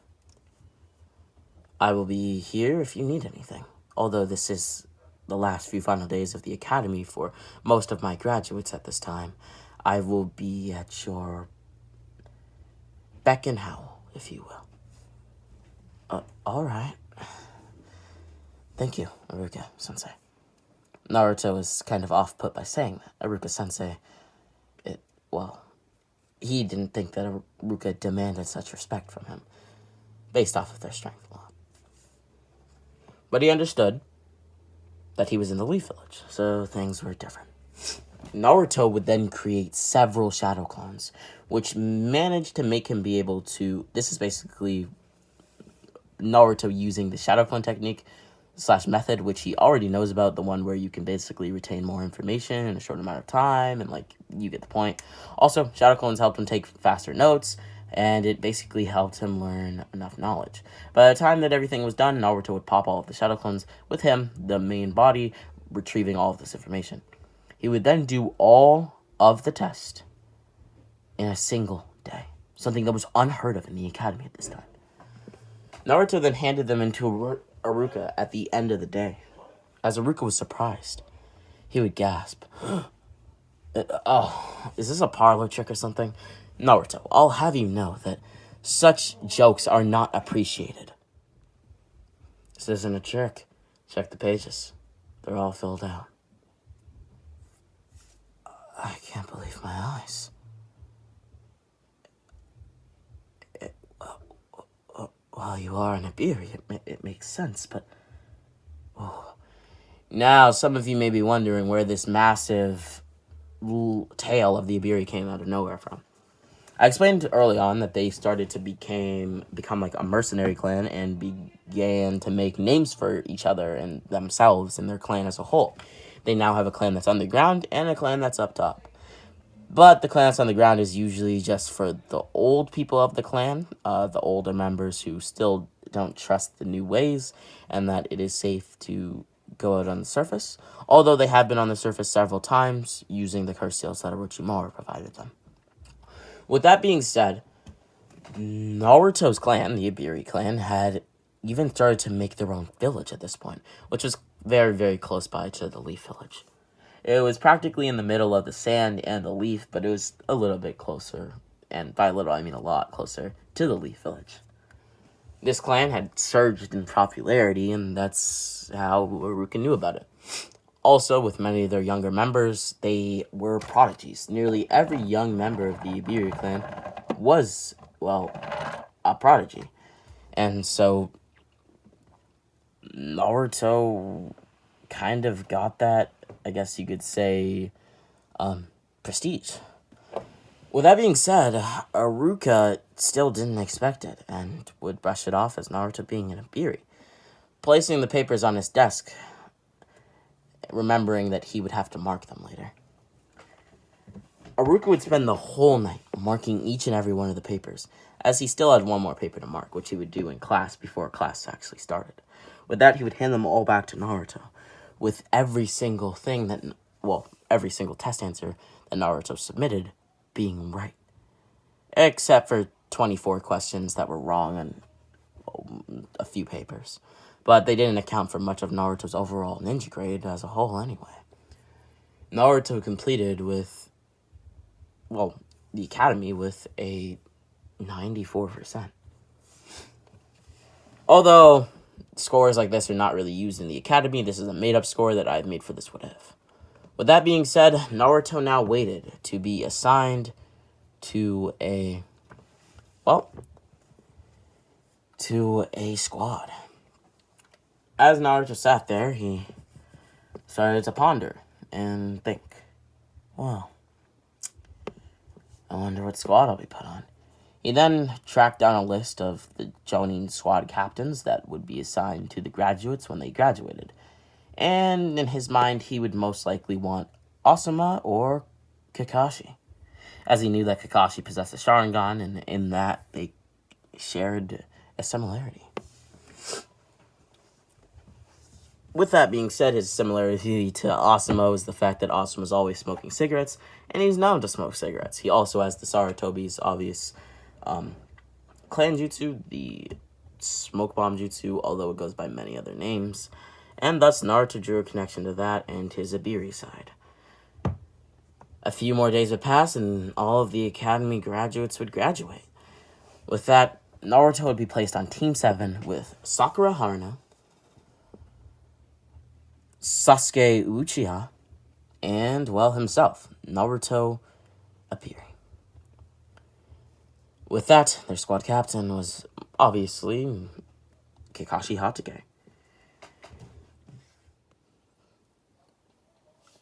I will be here if you need anything. Although this is the last few final days of the academy for most of my graduates at this time, I will be at your beck and howl, if you will. All right. Thank you, Iruka-sensei. Naruto was kind of off-put by saying that. Iruka-sensei, he didn't think that Iruka demanded such respect from him, based off of their strength alone. But he understood that he was in the Leaf Village, so things were different. Naruto would then create several shadow clones, which managed to make him be able to... This is basically Naruto using the shadow clone technique / method, which he already knows about, the one where you can basically retain more information in a short amount of time, and, you get the point. Also, shadow clones helped him take faster notes, and it basically helped him learn enough knowledge. By the time that everything was done, Naruto would pop all of the shadow clones, with him, the main body, retrieving all of this information. He would then do all of the test in a single day, something that was unheard of in the academy at this time. Naruto then handed them into Iruka at the end of the day. As Iruka was surprised, he would gasp, is this a parlor trick or something? Naruto, I'll have you know that such jokes are not appreciated. This isn't a trick. Check the pages. They're all filled out. I can't believe my eyes. Well, you are an Iburi. It makes sense, but... Oh. Now, some of you may be wondering where this massive tale of the Iburi came out of nowhere from. I explained early on that they started to become like a mercenary clan and began to make names for each other and themselves and their clan as a whole. They now have a clan that's underground and a clan that's up top. But the clan that's on the ground is usually just for the old people of the clan, the older members who still don't trust the new ways, and that it is safe to go out on the surface. Although they have been on the surface several times using the curse seals that Orochimaru provided them. With that being said, Naruto's clan, the Iburi clan, had even started to make their own village at this point, which was very, very close by to the Leaf Village. It was practically in the middle of the sand and the leaf, but it was a little bit closer, and by little I mean a lot closer, to the Leaf Village. This clan had surged in popularity, and that's how Aruka knew about it. Also, with many of their younger members, they were prodigies. Nearly every young member of the Iburi clan was, well, a prodigy. And so Naruto kind of got that, I guess you could say, prestige. With that being said, Aruka still didn't expect it and would brush it off as Naruto being an Iburi, placing the papers on his desk, remembering that he would have to mark them later. Aruka would spend the whole night marking each and every one of the papers, as he still had one more paper to mark, which he would do in class before class actually started. With that, he would hand them all back to Naruto, with every single thing that, well, every single test answer that Naruto submitted being right. Except for 24 questions that were wrong on a few papers. But they didn't account for much of Naruto's overall ninja grade as a whole anyway. Naruto completed with, well, the academy with a 94%. Although scores like this are not really used in the academy, this is a made-up score that I've made for this what if. With that being said, Naruto now waited to be assigned to a squad. As Naruto sat there, he started to ponder and think, well, I wonder what squad I'll be put on. He then tracked down a list of the Jonin squad captains that would be assigned to the graduates when they graduated. And in his mind, he would most likely want Asuma or Kakashi, as he knew that Kakashi possessed a Sharingan, and in that they shared a similarity. With that being said, his similarity to Asuma is the fact that Asuma is always smoking cigarettes, and he's known to smoke cigarettes. He also has the Sarutobi's obvious clan jutsu, the smoke bomb jutsu, although it goes by many other names, and thus Naruto drew a connection to that and his Iburi side. A few more days would pass, and all of the academy graduates would graduate. With that, Naruto would be placed on Team 7 with Sakura Haruno, Sasuke Uchiha, and, well, himself, Naruto Iburi. With that, their squad captain was obviously Kakashi Hatake.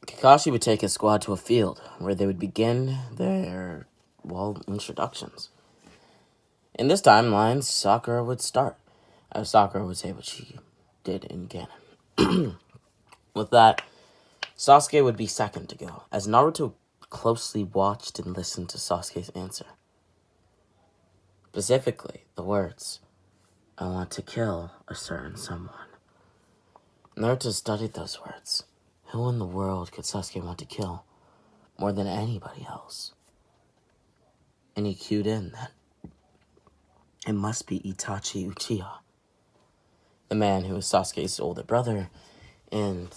Kakashi would take his squad to a field where they would begin their, well, introductions. In this timeline, Sakura would start, as Sakura would say what she did in canon. With that, Sasuke would be second to go, as Naruto closely watched and listened to Sasuke's answer. Specifically, the words, "I want to kill a certain someone." Naruto studied those words. Who in the world could Sasuke want to kill more than anybody else? And he cued in that it must be Itachi Uchiha, the man who was Sasuke's older brother, and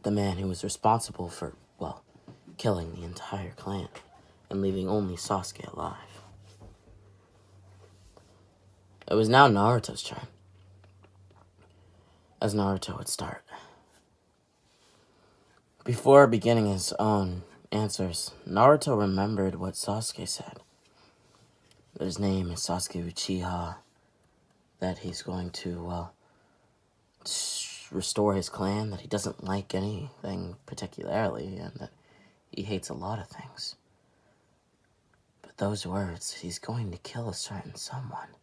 the man who was responsible for, well, killing the entire clan and leaving only Sasuke alive. It was now Naruto's turn, as Naruto would start. Before beginning his own answers, Naruto remembered what Sasuke said. That his name is Sasuke Uchiha, that he's going to, well, restore his clan, that he doesn't like anything particularly, and that he hates a lot of things. But those words, he's going to kill a certain someone,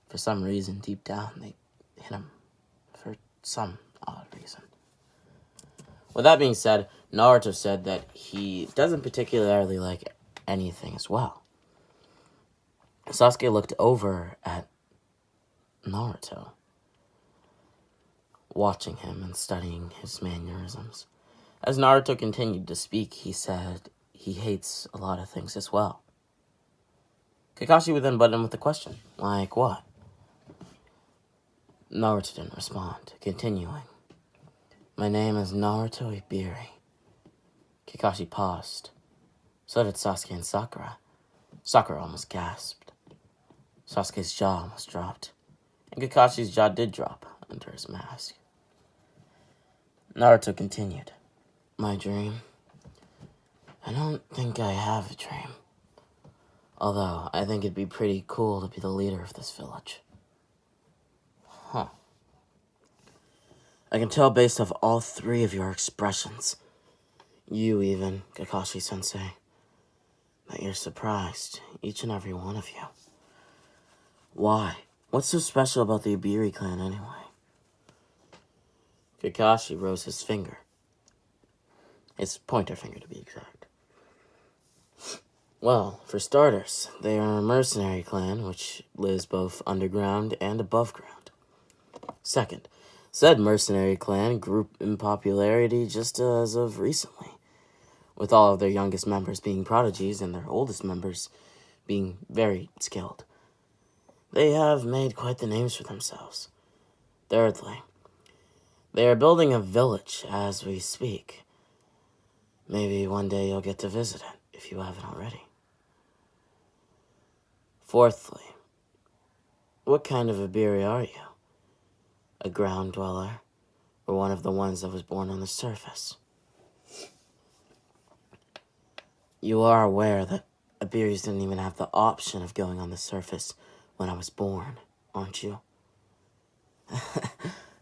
for some reason deep down, they hit him for some odd reason. With that being said, Naruto said that he doesn't particularly like anything as well. Sasuke looked over at Naruto, watching him and studying his mannerisms. As Naruto continued to speak, he said he hates a lot of things as well. Kakashi would then butt in with a question, like what? Naruto didn't respond, continuing. My name is Naruto Iburi, Kakashi paused. So did Sasuke and Sakura. Sakura almost gasped. Sasuke's jaw almost dropped. And Kakashi's jaw did drop under his mask. Naruto continued. My dream? I don't think I have a dream. Although, I think it'd be pretty cool to be the leader of this village. Huh. I can tell based off all three of your expressions, you even, Kakashi-sensei, that you're surprised, each and every one of you. Why? What's so special about the Iburi clan anyway? Kakashi rose his finger. His pointer finger, to be exact. Well, for starters, they are a mercenary clan which lives both underground and above ground. Second, said mercenary clan grew in popularity just as of recently, with all of their youngest members being prodigies and their oldest members being very skilled. They have made quite the names for themselves. Thirdly, they are building a village as we speak. Maybe one day you'll get to visit it, if you haven't already. Fourthly, what kind of Iburi are you? A ground dweller, or one of the ones that was born on the surface? You are aware that Ibiris didn't even have the option of going on the surface when I was born, aren't you?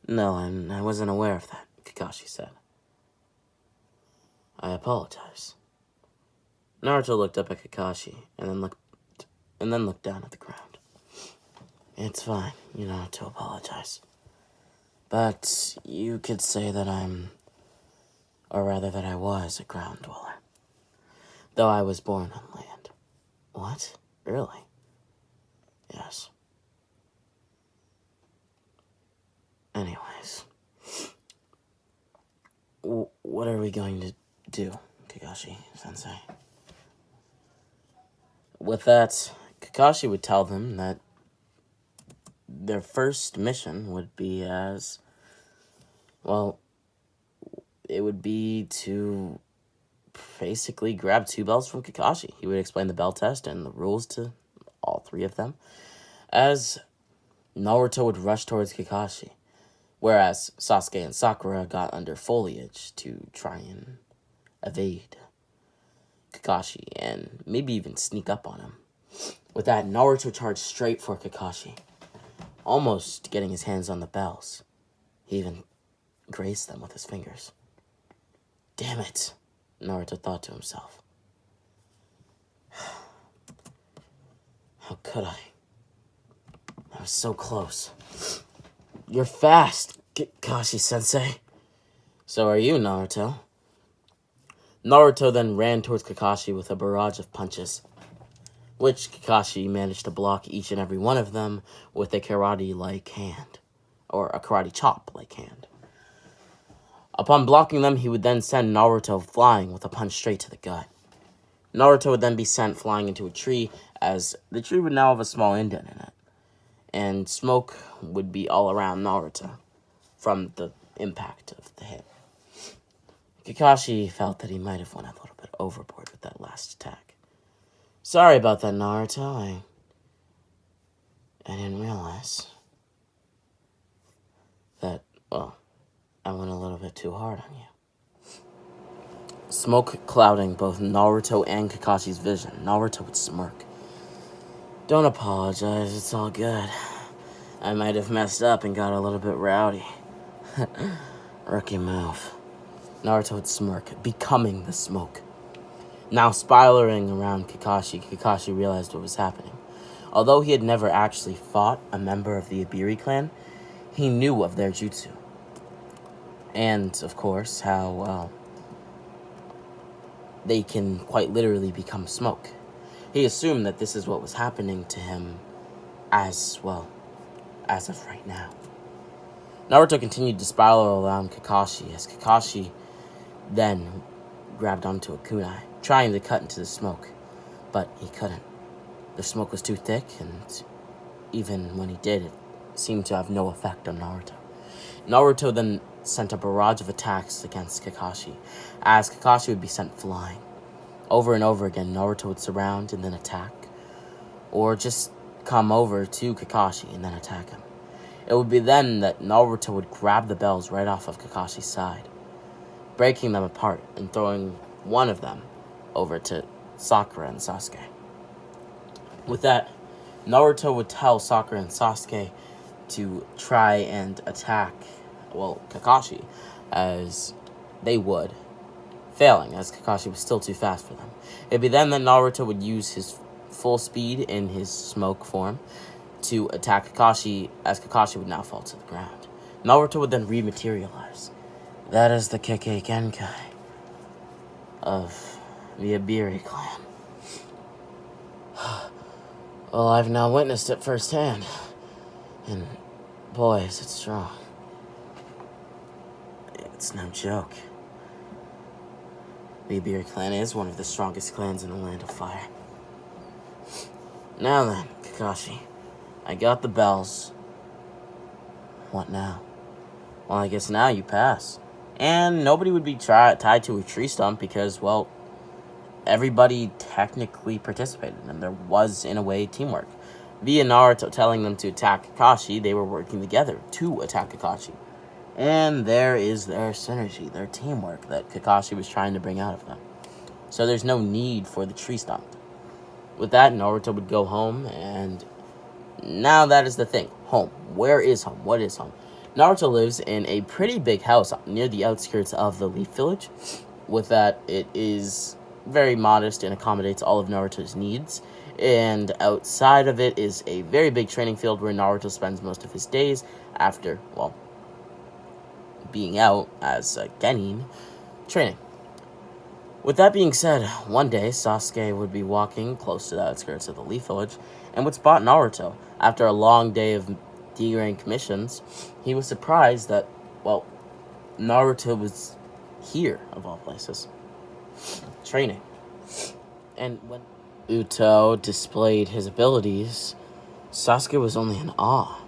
No, I wasn't aware of that, Kakashi said. I apologize. Naruto looked up at Kakashi and then looked down at the ground. It's fine, you don't have to apologize. But you could say that that I was a ground dweller. Though I was born on land. What? Really? Yes. Anyways. What are we going to do, Kakashi-sensei? With that, Kakashi would tell them that their first mission would be it would be to basically grab 2 bells from Kakashi. He would explain the bell test and the rules to all 3 of them, as Naruto would rush towards Kakashi, whereas Sasuke and Sakura got under foliage to try and evade Kakashi and maybe even sneak up on him. With that, Naruto charged straight for Kakashi, almost getting his hands on the bells. He even grazed them with his fingers. Damn it, Naruto thought to himself. How could I? I was so close. You're fast, Kakashi-sensei. So are you, Naruto. Naruto then ran towards Kakashi with a barrage of punches, which Kakashi managed to block each and every one of them with a karate-like hand, or a karate chop-like hand. Upon blocking them, he would then send Naruto flying with a punch straight to the gut. Naruto would then be sent flying into a tree, as the tree would now have a small indent in it, and smoke would be all around Naruto from the impact of the hit. Kakashi felt that he might have went a little bit overboard with that last attack. Sorry about that, Naruto. I didn't realize that, I went a little bit too hard on you. Smoke clouding both Naruto and Kakashi's vision, Naruto would smirk. Don't apologize, it's all good. I might have messed up and got a little bit rowdy. Rookie move. Naruto would smirk, becoming the smoke. Now spiraling around Kakashi, Kakashi realized what was happening. Although he had never actually fought a member of the Iburi clan, he knew of their jutsu. And, of course, how, they can quite literally become smoke. He assumed that this is what was happening to him as of right now. Naruto continued to spiral around Kakashi as Kakashi then grabbed onto a kunai, trying to cut into the smoke, but he couldn't. The smoke was too thick, and even when he did, it seemed to have no effect on Naruto. Naruto then sent a barrage of attacks against Kakashi, as Kakashi would be sent flying. Over and over again, Naruto would surround and then attack, or just come over to Kakashi and then attack him. It would be then that Naruto would grab the bells right off of Kakashi's side, breaking them apart and throwing one of them over to Sakura and Sasuke. With that, Naruto would tell Sakura and Sasuke to try and attack, Kakashi, as they would, failing, as Kakashi was still too fast for them. It'd be then that Naruto would use his full speed in his smoke form to attack Kakashi, as Kakashi would now fall to the ground. Naruto would then rematerialize. That is the Kekkei Genkai of the Iburi clan. Well, I've now witnessed it firsthand, and boy, is it strong. It's no joke. The Iburi clan is one of the strongest clans in the Land of Fire. Now then, Kakashi, I got the bells. What now? Well, I guess now you pass. And nobody would be tied to a tree stump because, everybody technically participated, and there was, in a way, teamwork. Via Naruto telling them to attack Kakashi, they were working together to attack Kakashi. And there is their synergy, their teamwork that Kakashi was trying to bring out of them. So there's no need for the tree stump. With that, Naruto would go home, and now that is the thing. Home. Where is home? What is home? Naruto lives in a pretty big house near the outskirts of the Leaf Village. With that, it is very modest and accommodates all of Naruto's needs. And outside of it is a very big training field where Naruto spends most of his days after, being out as a genin, training. With that being said, one day Sasuke would be walking close to the outskirts of the Leaf Village and would spot Naruto. After a long day of D-rank missions, he was surprised that, Naruto was here, of all places, training. And when Uto displayed his abilities, Sasuke was only in awe.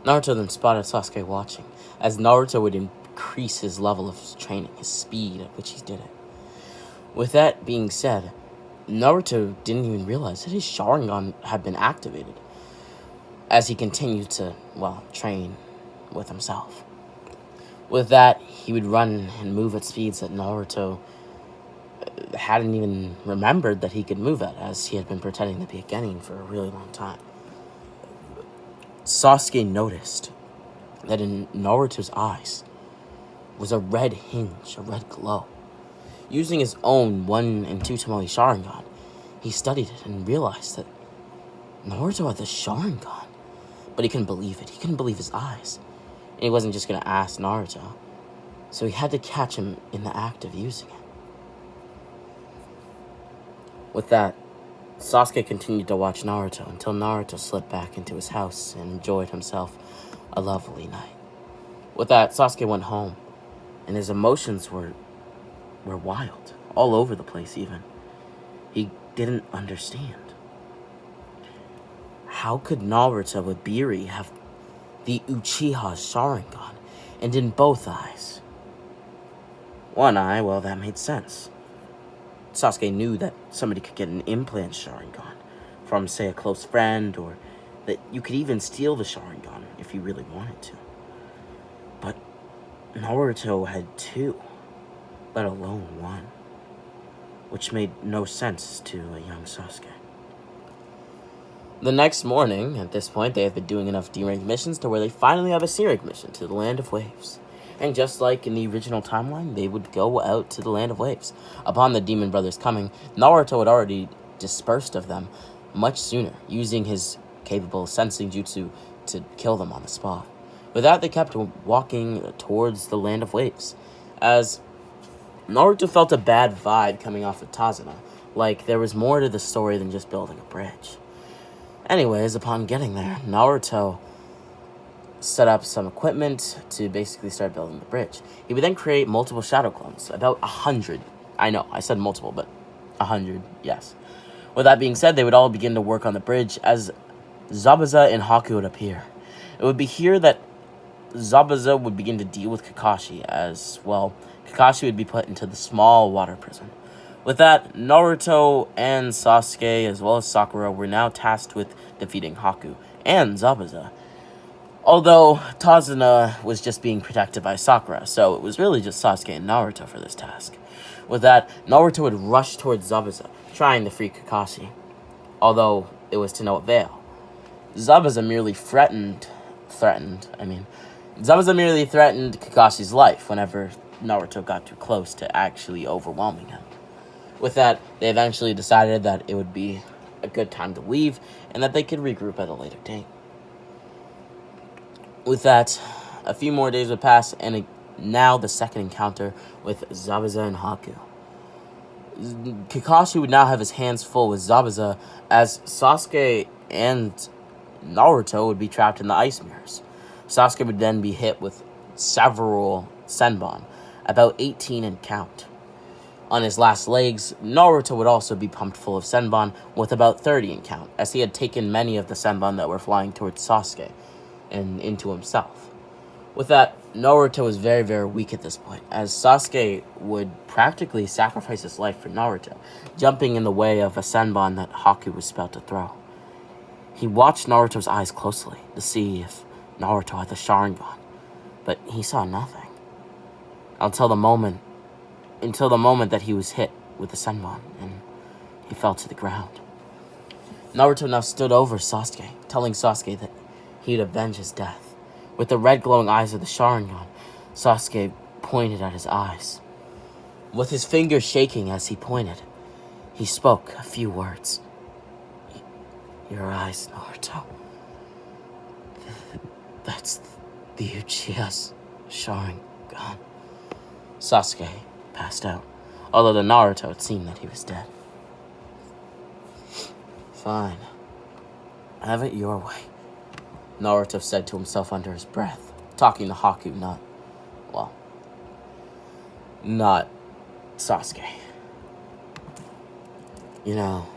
Naruto then spotted Sasuke watching, as Naruto would increase his level of training, his speed at which he did it. With that being said, Naruto didn't even realize that his Sharingan had been activated, as he continued to, train with himself. With that, he would run and move at speeds that Naruto hadn't even remembered that he could move at, as he had been pretending to be a genin for a really long time. Sasuke noticed that in Naruto's eyes was a red hinge, a red glow. Using his own 1 and 2 Tomoe Sharingan, he studied it and realized that Naruto had the Sharingan. But he couldn't believe it. He couldn't believe his eyes. And he wasn't just going to ask Naruto. So he had to catch him in the act of using it. With that, Sasuke continued to watch Naruto until Naruto slipped back into his house and enjoyed himself a lovely night. With that, Sasuke went home, and his emotions were wild, all over the place even. He didn't understand. How could Naruto Iburi have the Uchiha Sharingan, and in both eyes? One eye, that made sense. Sasuke knew that somebody could get an implant Sharingan from, say, a close friend, or that you could even steal the Sharingan if you really wanted to. But Naruto had 2, let alone 1, which made no sense to a young Sasuke. The next morning, at this point, they have been doing enough D-rank missions to where they finally have a C-rank mission to the Land of Waves. And just like in the original timeline, they would go out to the Land of Waves. Upon the Demon Brothers coming, Naruto had already dispersed of them much sooner, using his capable sensing jutsu to kill them on the spot. With that, they kept walking towards the Land of Waves, as Naruto felt a bad vibe coming off of Tazuna, like there was more to the story than just building a bridge. Anyways, upon getting there, Naruto set up some equipment to basically start building the bridge. He would then create multiple shadow clones, about 100. I know, I said multiple, but 100, yes. With that being said, they would all begin to work on the bridge as Zabuza and Haku would appear. It would be here that Zabuza would begin to deal with Kakashi as, well, Kakashi would be put into the small water prison. With that, Naruto and Sasuke, as well as Sakura, were now tasked with defeating Haku and Zabuza. Although Tazuna was just being protected by Sakura, so it was really just Sasuke and Naruto for this task. With that, Naruto would rush towards Zabuza, trying to free Kakashi, although it was to no avail. Zabuza merely threatened Kakashi's life whenever Naruto got too close to actually overwhelming him. With that, they eventually decided that it would be a good time to leave and that they could regroup at a later date. With that, a few more days would pass, and now the second encounter with Zabuza and Haku. Kakashi would now have his hands full with Zabuza, as Sasuke and Naruto would be trapped in the ice mirrors. Sasuke would then be hit with several Senbon, about 18 in count. On his last legs, Naruto would also be pumped full of Senbon, with about 30 in count, as he had taken many of the Senbon that were flying towards Sasuke and into himself. With that, Naruto was very, very weak at this point, as Sasuke would practically sacrifice his life for Naruto, jumping in the way of a Senbon that Haku was about to throw. He watched Naruto's eyes closely to see if Naruto had the Sharingan, but he saw nothing. Until the moment that he was hit with the Senbon, and he fell to the ground. Naruto now stood over Sasuke, telling Sasuke that he'd avenge his death. With the red glowing eyes of the Sharingan, Sasuke pointed at his eyes. With his fingers shaking as he pointed, he spoke a few words. Your eyes, Naruto. That's the Uchiha's Sharingan. Sasuke passed out, although to Naruto it seemed that he was dead. Fine. Have it your way, Naruto said to himself under his breath, talking to Haku, not Sasuke. You know,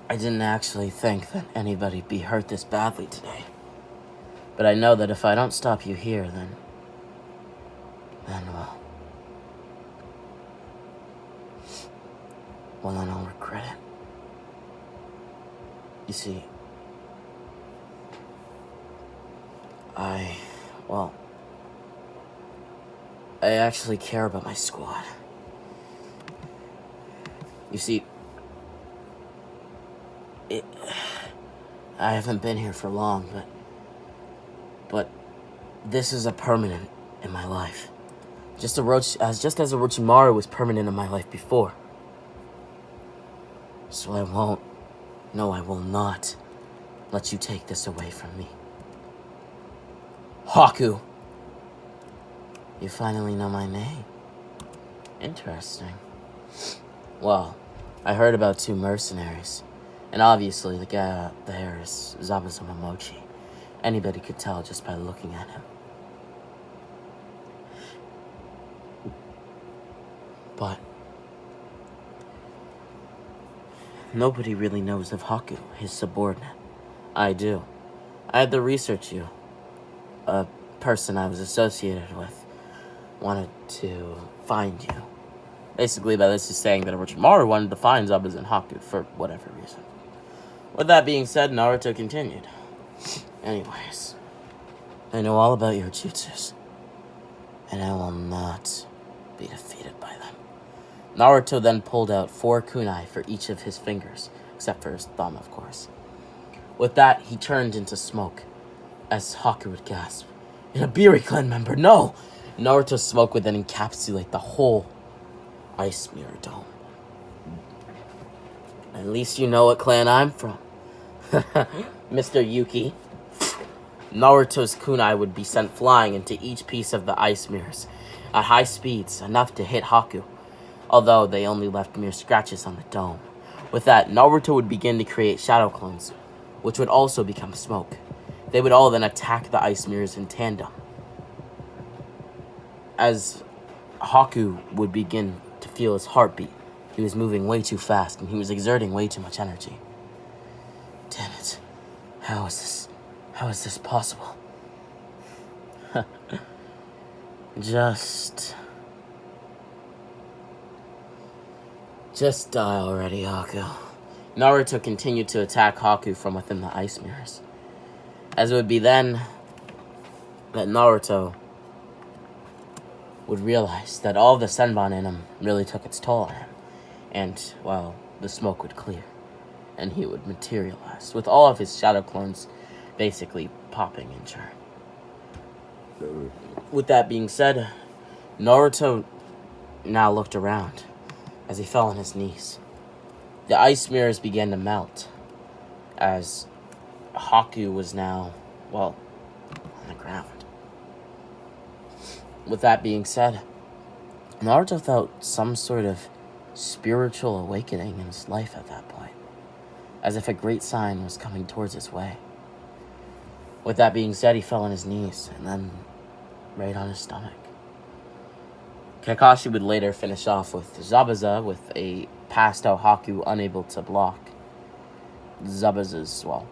I didn't actually think that anybody'd be hurt this badly today. But I know that if I don't stop you here, then then I'll regret it. You see, I actually care about my squad. You see, I haven't been here for long, but this is a permanent in my life. Just as Orochimaru was permanent in my life before. So I will not let you take this away from me. Haku! You finally know my name. Interesting. Well, I heard about 2 mercenaries. And obviously the guy out there is Zabuza Momochi. Anybody could tell just by looking at him. But nobody really knows of Haku, his subordinate. I do. I had to research you. A person I was associated with wanted to find you. Basically, by this is saying that Orochimaru wanted to find Zabuza and Haku for whatever reason. With that being said, Naruto continued. Anyways, I know all about your jutsus, and I will not be defeated by them. Naruto then pulled out 4 kunai for each of his fingers, except for his thumb, of course. With that, he turned into smoke, as Haku would gasp, "An Iburi clan member, no!" Naruto's smoke would then encapsulate the whole ice mirror dome. At least you know what clan I'm from. Mr. Yuki. Naruto's kunai would be sent flying into each piece of the ice mirrors at high speeds, enough to hit Haku, although they only left mere scratches on the dome. With that, Naruto would begin to create shadow clones, which would also become smoke. They would all then attack the ice mirrors in tandem. As Haku would begin to feel his heartbeat, he was moving way too fast, and he was exerting way too much energy. Damn it. How How is this possible? Just die already, Haku. Naruto continued to attack Haku from within the ice mirrors. As it would be then that Naruto would realize that all the Senbon in him really took its toll on him. And, well, the smoke would clear. And he would materialize, with all of his shadow clones basically popping in turn. With that being said, Naruto now looked around as he fell on his knees. The ice mirrors began to melt as Haku was now, well, on the ground. With that being said, Naruto felt some sort of spiritual awakening in his life at that point, as if a great sign was coming towards his way. With that being said, he fell on his knees and then right on his stomach. Kakashi would later finish off with Zabuza with a passed out Haku unable to block Zabuza's, well,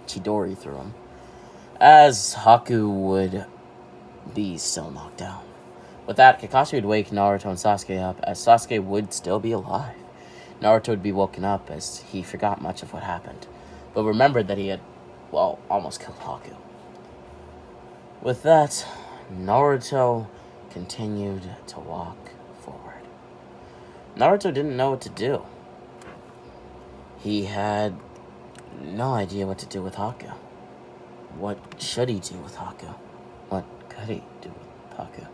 Chidori through him, as Haku would be still knocked down. With that, Kakashi would wake Naruto and Sasuke up, as Sasuke would still be alive. Naruto would be woken up as he forgot much of what happened, but remembered that he had, well, almost killed Haku. With that, Naruto continued to walk forward. Naruto didn't know what to do. He had no idea what to do with Haku. What should he do with Haku? What could he do with Haku?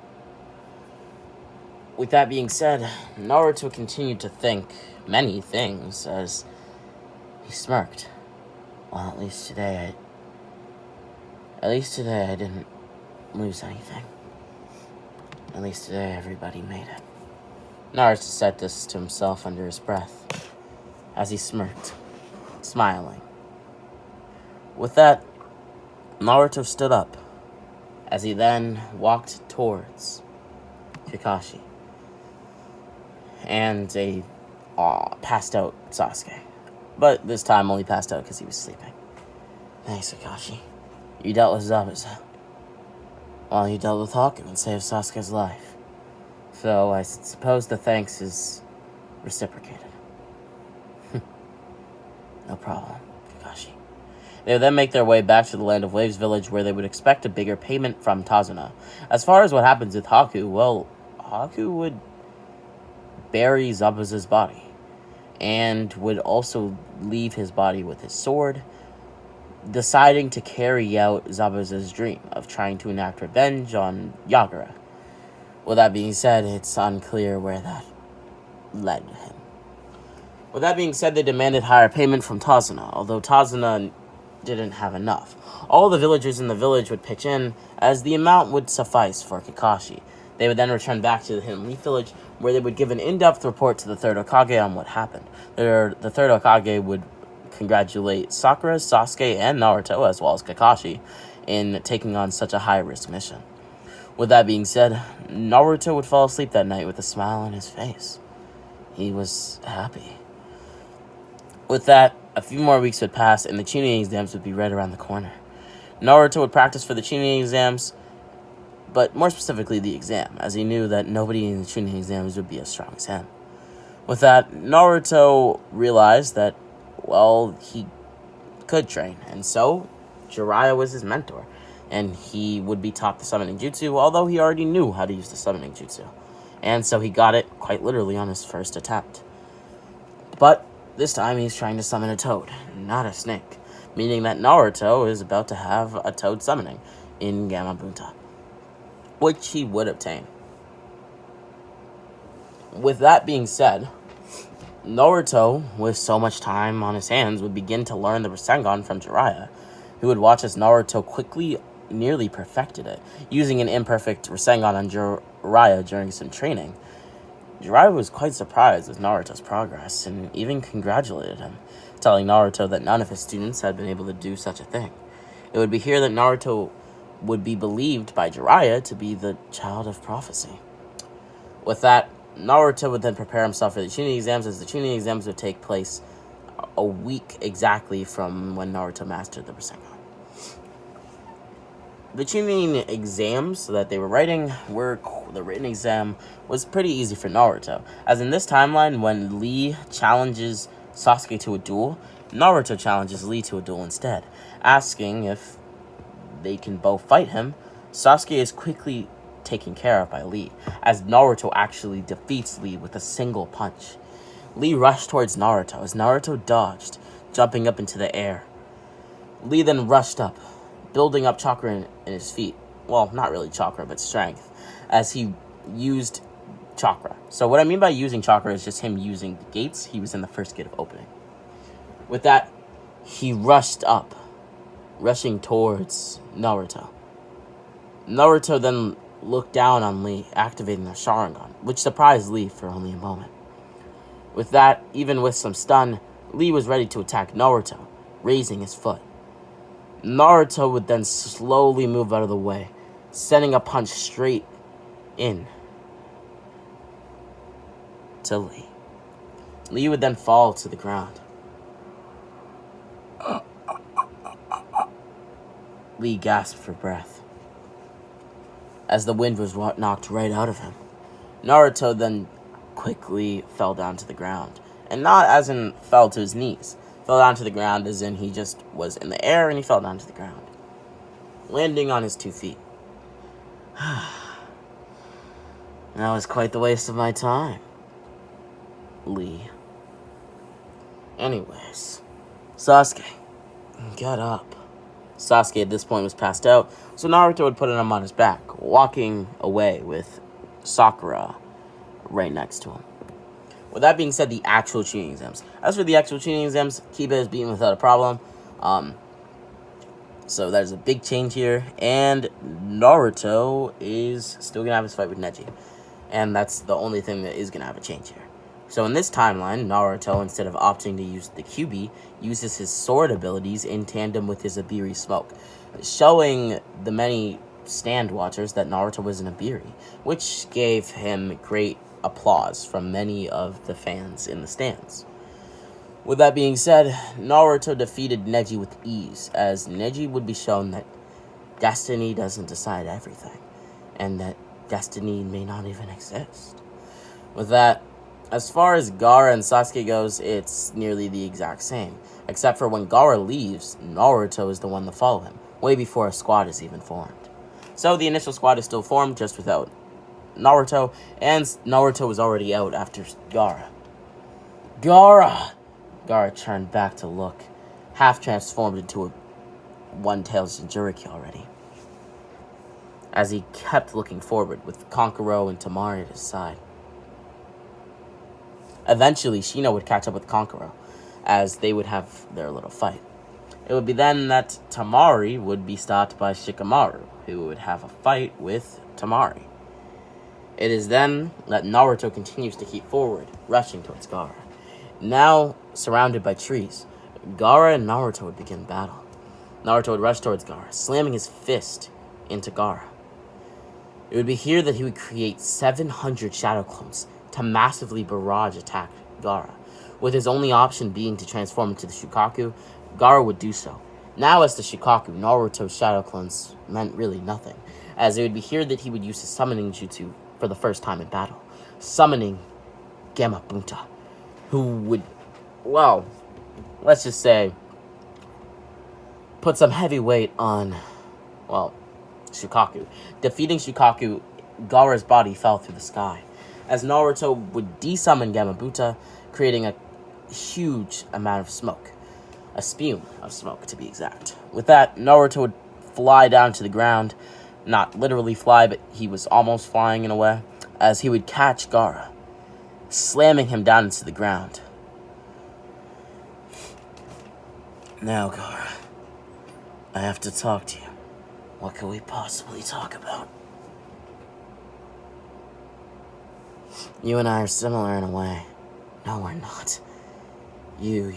With that being said, Naruto continued to think many things as he smirked. Well, at least today I didn't lose anything. At least today everybody made it. Naruto said this to himself under his breath as he smirked, smiling. With that, Naruto stood up as he then walked towards Kakashi and a passed out Sasuke. But this time only passed out because he was sleeping. Thanks, Kakashi. You dealt with Zabuza, while you dealt with Haku and saved Sasuke's life. So I suppose the thanks is reciprocated. No problem, Kakashi. They would then make their way back to the Land of Waves village, where they would expect a bigger payment from Tazuna. As far as what happens with Haku, well, Haku would bury Zabuza's body, and would also leave his body with his sword, deciding to carry out Zabuza's dream of trying to enact revenge on Yagura. With that being said, it's unclear where that led him. With that being said, they demanded higher payment from Tazuna, although Tazuna didn't have enough. All the villagers in the village would pitch in, as the amount would suffice for Kakashi. They would then return back to the Hidden Leaf village, where they would give an in-depth report to the third Hokage on what happened. The third Hokage would congratulate Sakura, Sasuke, and Naruto, as well as Kakashi, in taking on such a high-risk mission. With that being said, Naruto would fall asleep that night with a smile on his face. He was happy. With that, a few more weeks would pass, and the Chunin exams would be right around the corner. Naruto would practice for the Chunin exams, but more specifically the exam, as he knew that nobody in the Chunin exams would be as strong as him. With that, Naruto realized that, well, he could train, and so Jiraiya was his mentor, and he would be taught the summoning jutsu, although he already knew how to use the summoning jutsu, and so he got it quite literally on his first attempt. But this time he's trying to summon a toad, not a snake, meaning that Naruto is about to have a toad summoning in Gamabunta, which he would obtain. With that being said, Naruto, with so much time on his hands, would begin to learn the Rasengan from Jiraiya, who would watch as Naruto quickly nearly perfected it, using an imperfect Rasengan on Jiraiya during some training. Jiraiya was quite surprised with Naruto's progress, and even congratulated him, telling Naruto that none of his students had been able to do such a thing. It would be here that Naruto would be believed by Jiraiya to be the child of prophecy. With that, Naruto would then prepare himself for the Chunin exams, as the Chunin exams would take place a week exactly from when Naruto mastered the Rasengan. The Chunin exams that they were writing the written exam was pretty easy for Naruto, as in this timeline, when Lee challenges Sasuke to a duel, Naruto challenges Lee to a duel instead, asking if they can both fight him. Sasuke is quickly taken care of by Lee, as Naruto actually defeats Lee with a single punch. Lee rushed towards Naruto as Naruto dodged, jumping up into the air. Lee then rushed up, building up chakra in his feet. Well, not really chakra, but strength, as he used chakra. So what I mean by using chakra is just him using the gates. He was in the first gate of opening. With that, he rushed up, rushing towards Naruto. Naruto then looked down on Lee, activating the Sharingan, which surprised Lee for only a moment. With that, even with some stun, Lee was ready to attack Naruto, raising his foot. Naruto would then slowly move out of the way, sending a punch straight in to Lee. Lee would then fall to the ground. Lee gasped for breath, as the wind was knocked right out of him. Naruto then quickly fell down to the ground, and not as in fell to his knees. Fell down to the ground as in he just was in the air and he fell down to the ground, landing on his 2 feet. That was quite the waste of my time, Lee. Anyways, Sasuke, get up. Sasuke at this point was passed out, so Naruto would put him on his back, walking away with Sakura right next to him. With that being said, the actual tuning exams. As for the actual tuning exams, Kiba is beaten without a problem. So that is a big change here. And Naruto is still going to have his fight with Neji. And that's the only thing that is going to have a change here. So in this timeline, Naruto, instead of opting to use the Kyuubi, uses his sword abilities in tandem with his Iburi smoke, showing the many stand watchers that Naruto was an Iburi, which gave him great applause from many of the fans in the stands. With that being said, Naruto defeated Neji with ease, as Neji would be shown that destiny doesn't decide everything, and that destiny may not even exist. With that, as far as Gaara and Sasuke goes, it's nearly the exact same, except for when Gaara leaves, Naruto is the one to follow him, way before a squad is even formed. So the initial squad is still formed, just without Naruto, and Naruto was already out after Gaara. Gaara! Gaara turned back to look, half transformed into a one-tailed Jinchuriki already, as he kept looking forward with Kankuro and Temari at his side. Eventually, Shino would catch up with Kankuro, as they would have their little fight. It would be then that Temari would be stopped by Shikamaru, who would have a fight with Temari. It is then that Naruto continues to keep forward, rushing towards Gaara. Now, surrounded by trees, Gaara and Naruto would begin battle. Naruto would rush towards Gaara, slamming his fist into Gaara. It would be here that he would create 700 shadow clones to massively barrage attack Gaara, with his only option being to transform into the Shukaku. Gaara would do so. Now as the Shukaku, Naruto's shadow clones meant really nothing, as it would be here that he would use his summoning jutsu for the first time in battle, summoning Gamabunta, who would, well, let's just say, put some heavy weight on, well, Shukaku. Defeating Shukaku, Gaara's body fell through the sky, as Naruto would desummon Gamabunta, creating a huge amount of smoke. A spume of smoke, to be exact. With that, Naruto would fly down to the ground. Not literally fly, but he was almost flying in a way, as he would catch Gaara, slamming him down into the ground. Now, Gaara, I have to talk to you. What could we possibly talk about? You and I are similar in a way. No, we're not. You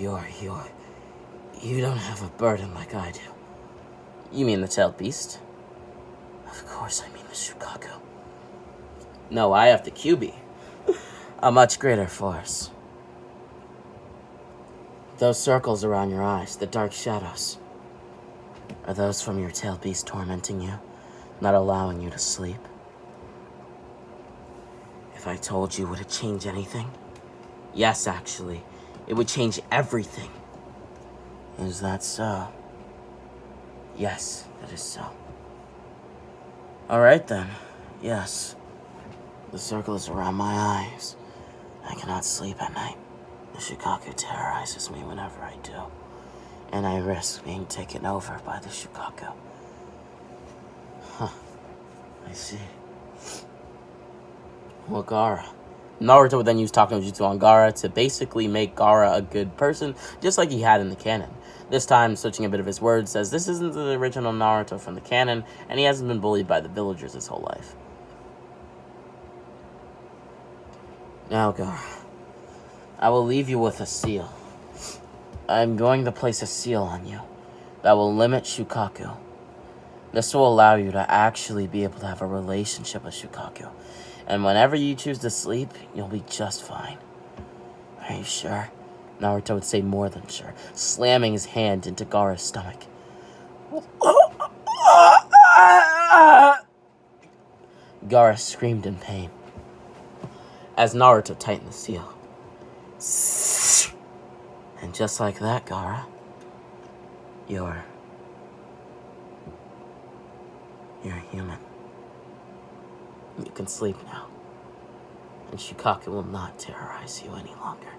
don't have a burden like I do. You mean the tailed beast? Of course I mean the Shukaku. No, I have the Kyuubi. A much greater force. Those circles around your eyes, the dark shadows, are those from your tailed beast tormenting you? not allowing you to sleep. If I told you, would it change anything? Yes, actually. It would change everything. Is that so? Yes, that is so. Alright then. Yes. The circle is around my eyes. I cannot sleep at night. The Shukaku terrorizes me whenever I do. And I risk being taken over by the Shukaku. Huh. I see. Well, Gaara. Naruto would then use Takano Jutsu on Gaara to basically make Gaara a good person, just like he had in the canon. This time, switching a bit of his words, says this isn't the original Naruto from the canon, and he hasn't been bullied by the villagers his whole life. Now, Gaara, I will leave you with a seal. I'm going to place a seal on you that will limit Shukaku. This will allow you to actually be able to have a relationship with Shukaku. And whenever you choose to sleep, you'll be just fine. Are you sure? Naruto would say more than sure, slamming his hand into Gaara's stomach. Gaara screamed in pain as Naruto tightened the seal. And just like that, Gaara, you're human. You can sleep now, and Shukaku will not terrorize you any longer.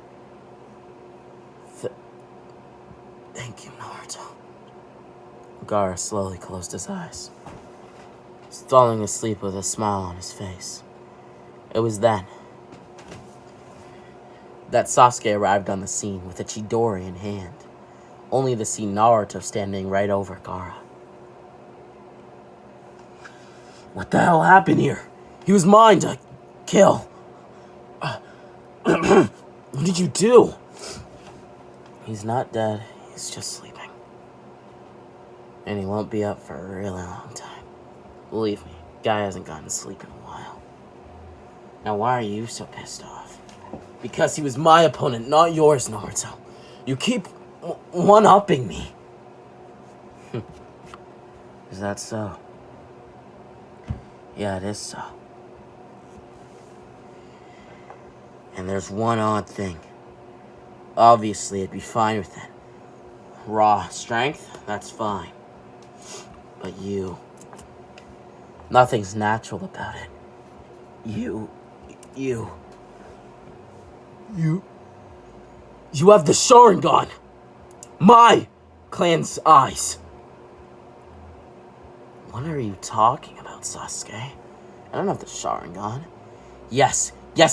Thank you, Naruto. Gaara slowly closed his eyes, falling asleep with a smile on his face. It was then that Sasuke arrived on the scene with a Chidori in hand, only to see Naruto standing right over Gaara. What the hell happened here? He was mine to kill. What did you do? He's not dead. He's just sleeping. And he won't be up for a really long time. Believe me, guy hasn't gotten to sleep in a while. Now why are you so pissed off? Because he was my opponent, not yours, Naruto. You keep one-upping me. Is that so? Yeah, it is so. And there's one odd thing. Obviously, I'd be fine with it. Raw strength, that's fine. But you... nothing's natural about it. You have the Sharingan! My clan's eyes! What are you talking about, Sasuke? I don't have the Sharingan. Yes,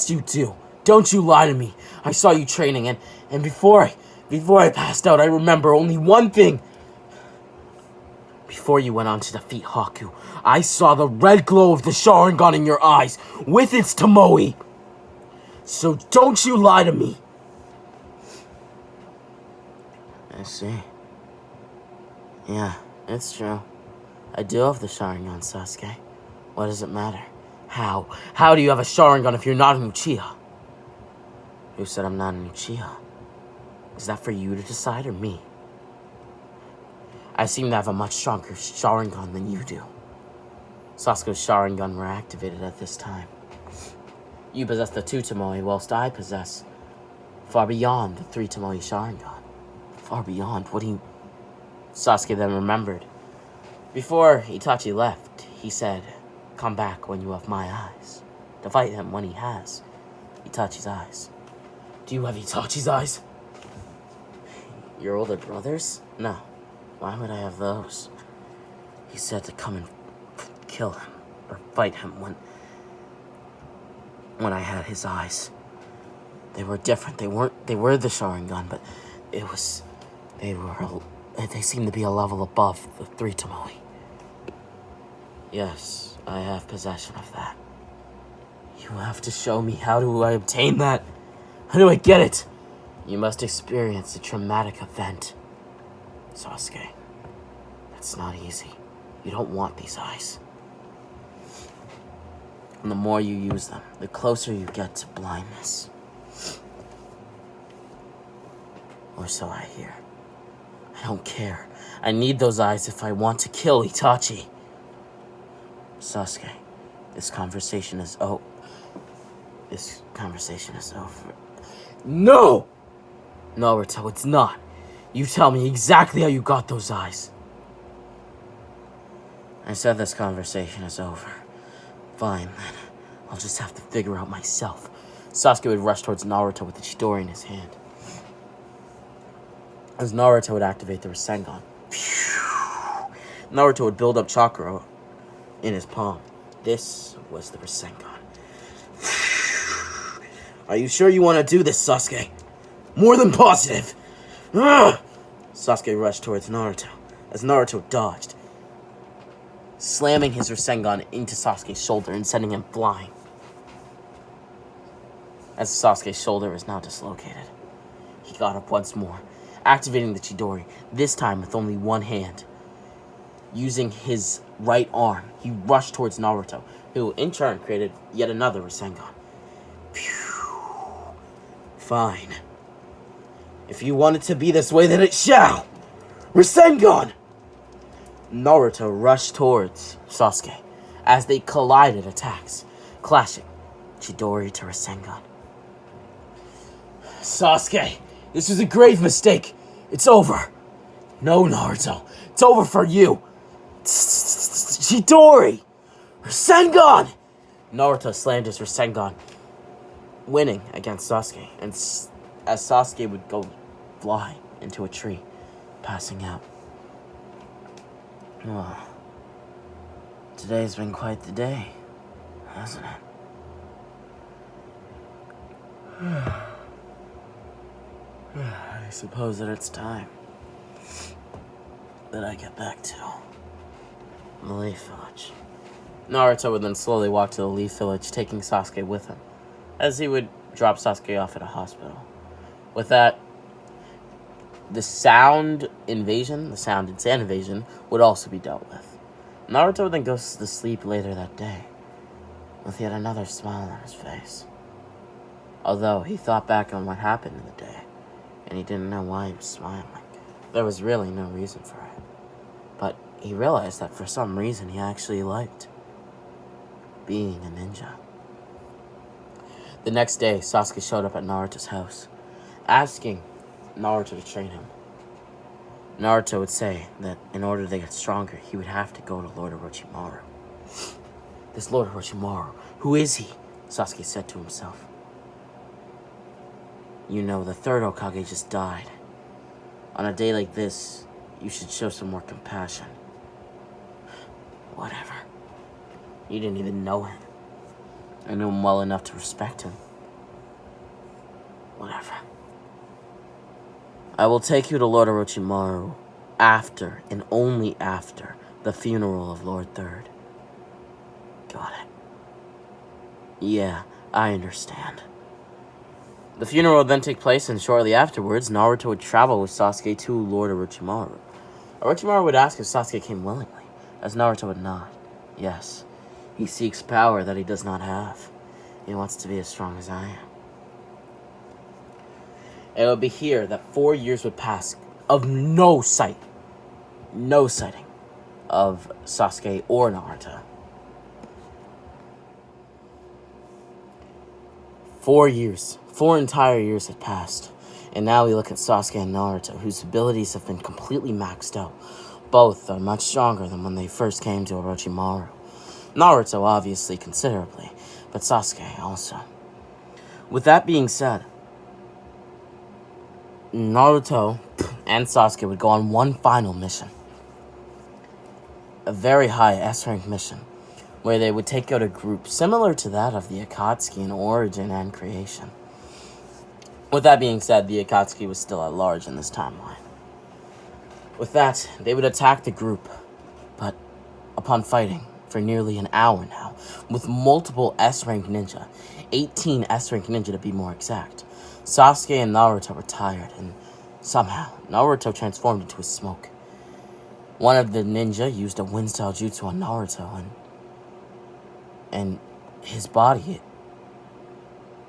you do. Don't you lie to me. I saw you training, and before I passed out, I remember only one thing. Before you went on to defeat Haku, I saw the red glow of the Sharingan in your eyes with its Tomoe. So don't you lie to me. I see. Yeah, it's true. I do have the Sharingan, Sasuke. What does it matter? How? How do you have a Sharingan if you're not an Uchiha? Who said I'm not an Uchiha? Is that for you to decide or me? I seem to have a much stronger Sharingan than you do. Sasuke's Sharingan were activated at this time. You possess the 2 Tomoe, whilst I possess far beyond the 3 Tomoe Sharingan. Far beyond? What do you... Sasuke then remembered. Before Itachi left, he said, come back when you have my eyes. To fight him when he has Itachi's eyes. Do you have Itachi's eyes? Your older brothers? No. Why would I have those? He said to come and kill him, or fight him when I had his eyes. They were different. They were the Sharingan, but they seemed to be a level above the 3 Tomoe. Yes, I have possession of that. You have to show me. How do I obtain that? How do I get it? You must experience a traumatic event, Sasuke. That's not easy. You don't want these eyes. And the more you use them, the closer you get to blindness. Or so I hear. I don't care. I need those eyes if I want to kill Itachi. Sasuke, this conversation is over. This conversation is over. No! Naruto, it's not. You tell me exactly how you got those eyes. I said this conversation is over. Fine, then. I'll just have to figure out myself. Sasuke would rush towards Naruto with the Chidori in his hand. As Naruto would activate the Rasengan, Naruto would build up chakra in his palm. This was the Rasengan. Are you sure you want to do this, Sasuke? More than positive. Ugh! Sasuke rushed towards Naruto as Naruto dodged, slamming his Rasengan into Sasuke's shoulder and sending him flying. As Sasuke's shoulder was now dislocated, he got up once more, activating the Chidori, this time with only one hand. Using his right arm, he rushed towards Naruto, who in turn created yet another Rasengan. Phew. Fine. If you want it to be this way, then it shall! Rasengan! Naruto rushed towards Sasuke as they collided attacks, clashing Chidori to Rasengan. Sasuke, this was a grave mistake. It's over. No, Naruto, it's over for you. Chidori! Rasengan! Naruto slammed his Rasengan, winning against Sasuke, and as Sasuke would go fly into a tree, passing out. Oh, today's been quite the day, hasn't it? I suppose that it's time that I get back to the Leaf Village. Naruto would then slowly walk to the Leaf Village, taking Sasuke with him, as he would drop Sasuke off at a hospital. With that, the sound and sand invasion, would also be dealt with. Naruto would then go to sleep later that day, with yet another smile on his face. Although he thought back on what happened in the day, and he didn't know why he was smiling. There was really no reason for it. But he realized that for some reason he actually liked being a ninja. The next day, Sasuke showed up at Naruto's house, asking Naruto to train him. Naruto would say that in order to get stronger, he would have to go to Lord Orochimaru. This Lord Orochimaru, who is he? Sasuke said to himself. You know, the third Hokage just died. On a day like this, you should show some more compassion. Whatever. You didn't even know him. I knew him well enough to respect him. Whatever. I will take you to Lord Orochimaru after and only after the funeral of Lord Third. Got it. Yeah, I understand. The funeral would then take place, and shortly afterwards, Naruto would travel with Sasuke to Lord Orochimaru. Orochimaru would ask if Sasuke came willingly, as Naruto would nod. Yes, he seeks power that he does not have. He wants to be as strong as I am. It would be here that 4 years would pass of no sighting of Sasuke or Naruto. 4 years. 4 entire years had passed, and now we look at Sasuke and Naruto, whose abilities have been completely maxed out. Both are much stronger than when they first came to Orochimaru. Naruto, obviously, considerably, but Sasuke also. With that being said, Naruto and Sasuke would go on one final mission. A very high S-rank mission, where they would take out a group similar to that of the Akatsuki in origin and creation. With that being said, the Akatsuki was still at large in this timeline. With that, they would attack the group, but upon fighting for nearly an hour now, with multiple S-rank ninja, 18 S-rank ninja to be more exact, Sasuke and Naruto were tired, and somehow, Naruto transformed into a smoke. One of the ninja used a wind-style jutsu on Naruto, and his body,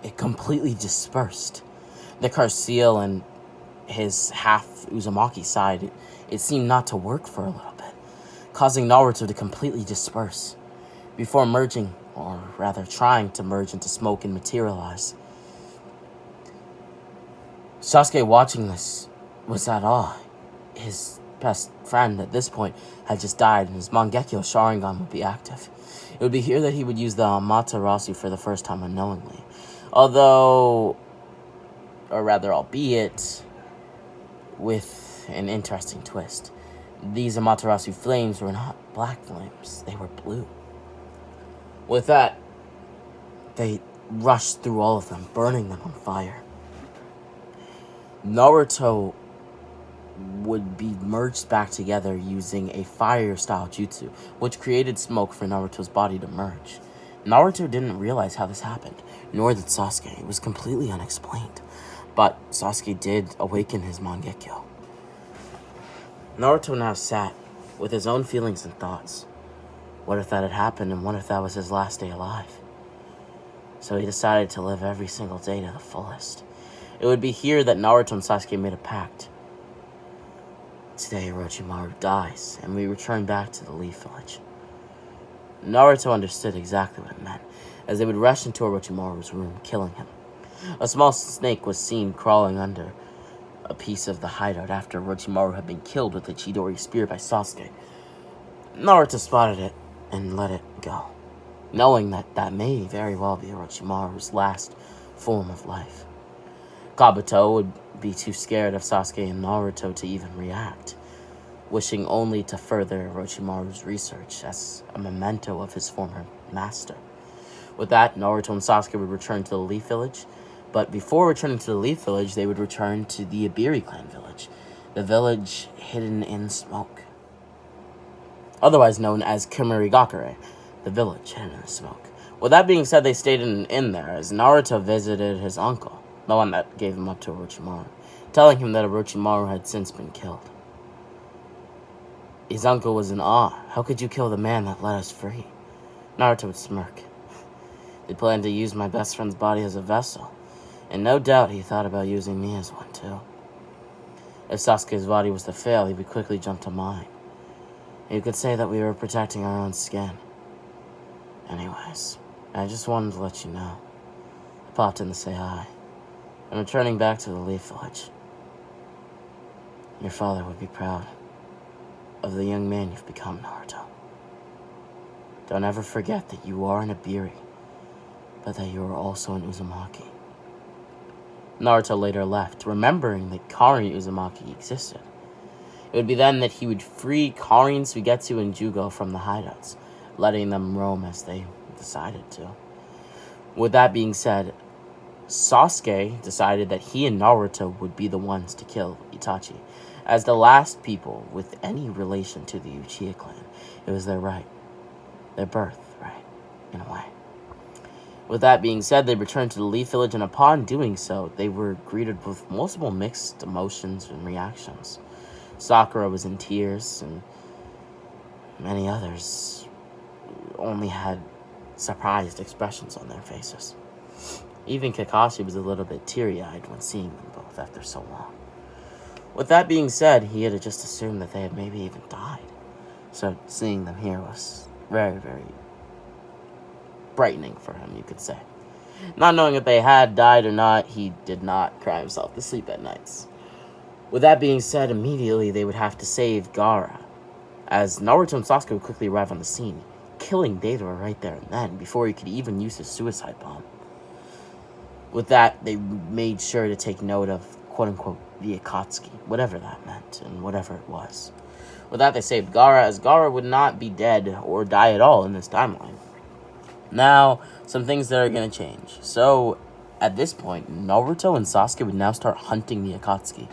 it completely dispersed. The Carceal and his half Uzumaki side, it seemed not to work for a little bit, causing Naruto to completely disperse. before merging, or rather trying to merge into smoke and materialize. Sasuke, watching this, was at awe. His best friend at this point had just died, and his Mangekyo Sharingan would be active. It would be here that he would use the Amaterasu for the first time unknowingly. Although, or rather albeit, with an interesting twist. These Amaterasu flames were not black flames, they were blue. With that, they rushed through all of them, burning them on fire. Naruto would be merged back together using a fire-style jutsu, which created smoke for Naruto's body to merge. Naruto didn't realize how this happened, nor did Sasuke. It was completely unexplained. But Sasuke did awaken his Mangekyo. Naruto now sat with his own feelings and thoughts. What if that had happened, and what if that was his last day alive? So he decided to live every single day to the fullest. It would be here that Naruto and Sasuke made a pact. Today Orochimaru dies, and we return back to the Leaf Village. Naruto understood exactly what it meant, as they would rush into Orochimaru's room, killing him. A small snake was seen crawling under a piece of the hideout after Orochimaru had been killed with a Chidori spear by Sasuke. Naruto spotted it and let it go, knowing that that may very well be Orochimaru's last form of life. Kabuto would be too scared of Sasuke and Naruto to even react, wishing only to further Orochimaru's research as a memento of his former master. With that, Naruto and Sasuke would return to the Leaf Village, but before returning to the Leaf Village, they would return to the Iburi clan village, the village hidden in smoke. Otherwise known as Kumarigakure, the village hidden in the smoke. With that being said, they stayed in an inn there as Naruto visited his uncle, the one that gave him up to Orochimaru, telling him that Orochimaru had since been killed. His uncle was in awe. How could you kill the man that let us free? Naruto would smirk. They planned to use my best friend's body as a vessel, and no doubt he thought about using me as one too. If Sasuke's body was to fail, he would quickly jump to mine. You could say that we were protecting our own skin. Anyways, I just wanted to let you know. I popped in to say hi. I'm returning back to the Leaf Village. Your father would be proud of the young man you've become, Naruto. Don't ever forget that you are an Iburi, but that you are also an Uzumaki. Naruto later left, remembering that Karin Uzumaki existed. It would be then that he would free Karin, Suigetsu, and Jugo from the hideouts, letting them roam as they decided to. With that being said, Sasuke decided that he and Naruto would be the ones to kill Itachi, as the last people with any relation to the Uchiha clan. It was their right, their birthright, in a way. With that being said, they returned to the Leaf Village, and upon doing so, they were greeted with multiple mixed emotions and reactions. Sakura was in tears, and many others only had surprised expressions on their faces. Even Kakashi was a little bit teary-eyed when seeing them both after so long. With that being said, he had just assumed that they had maybe even died. So seeing them here was very, very brightening for him, you could say. Not knowing if they had died or not, he did not cry himself to sleep at nights. With that being said, immediately they would have to save Gaara, as Naruto and Sasuke would quickly arrive on the scene, killing Deidara right there and then, before he could even use his suicide bomb. With that, they made sure to take note of, quote-unquote, the Akatsuki, whatever that meant, and whatever it was. With that, they saved Gaara, as Gaara would not be dead or die at all in this timeline. Now, some things that are going to change. So, at this point, Naruto and Sasuke would now start hunting the Akatsuki,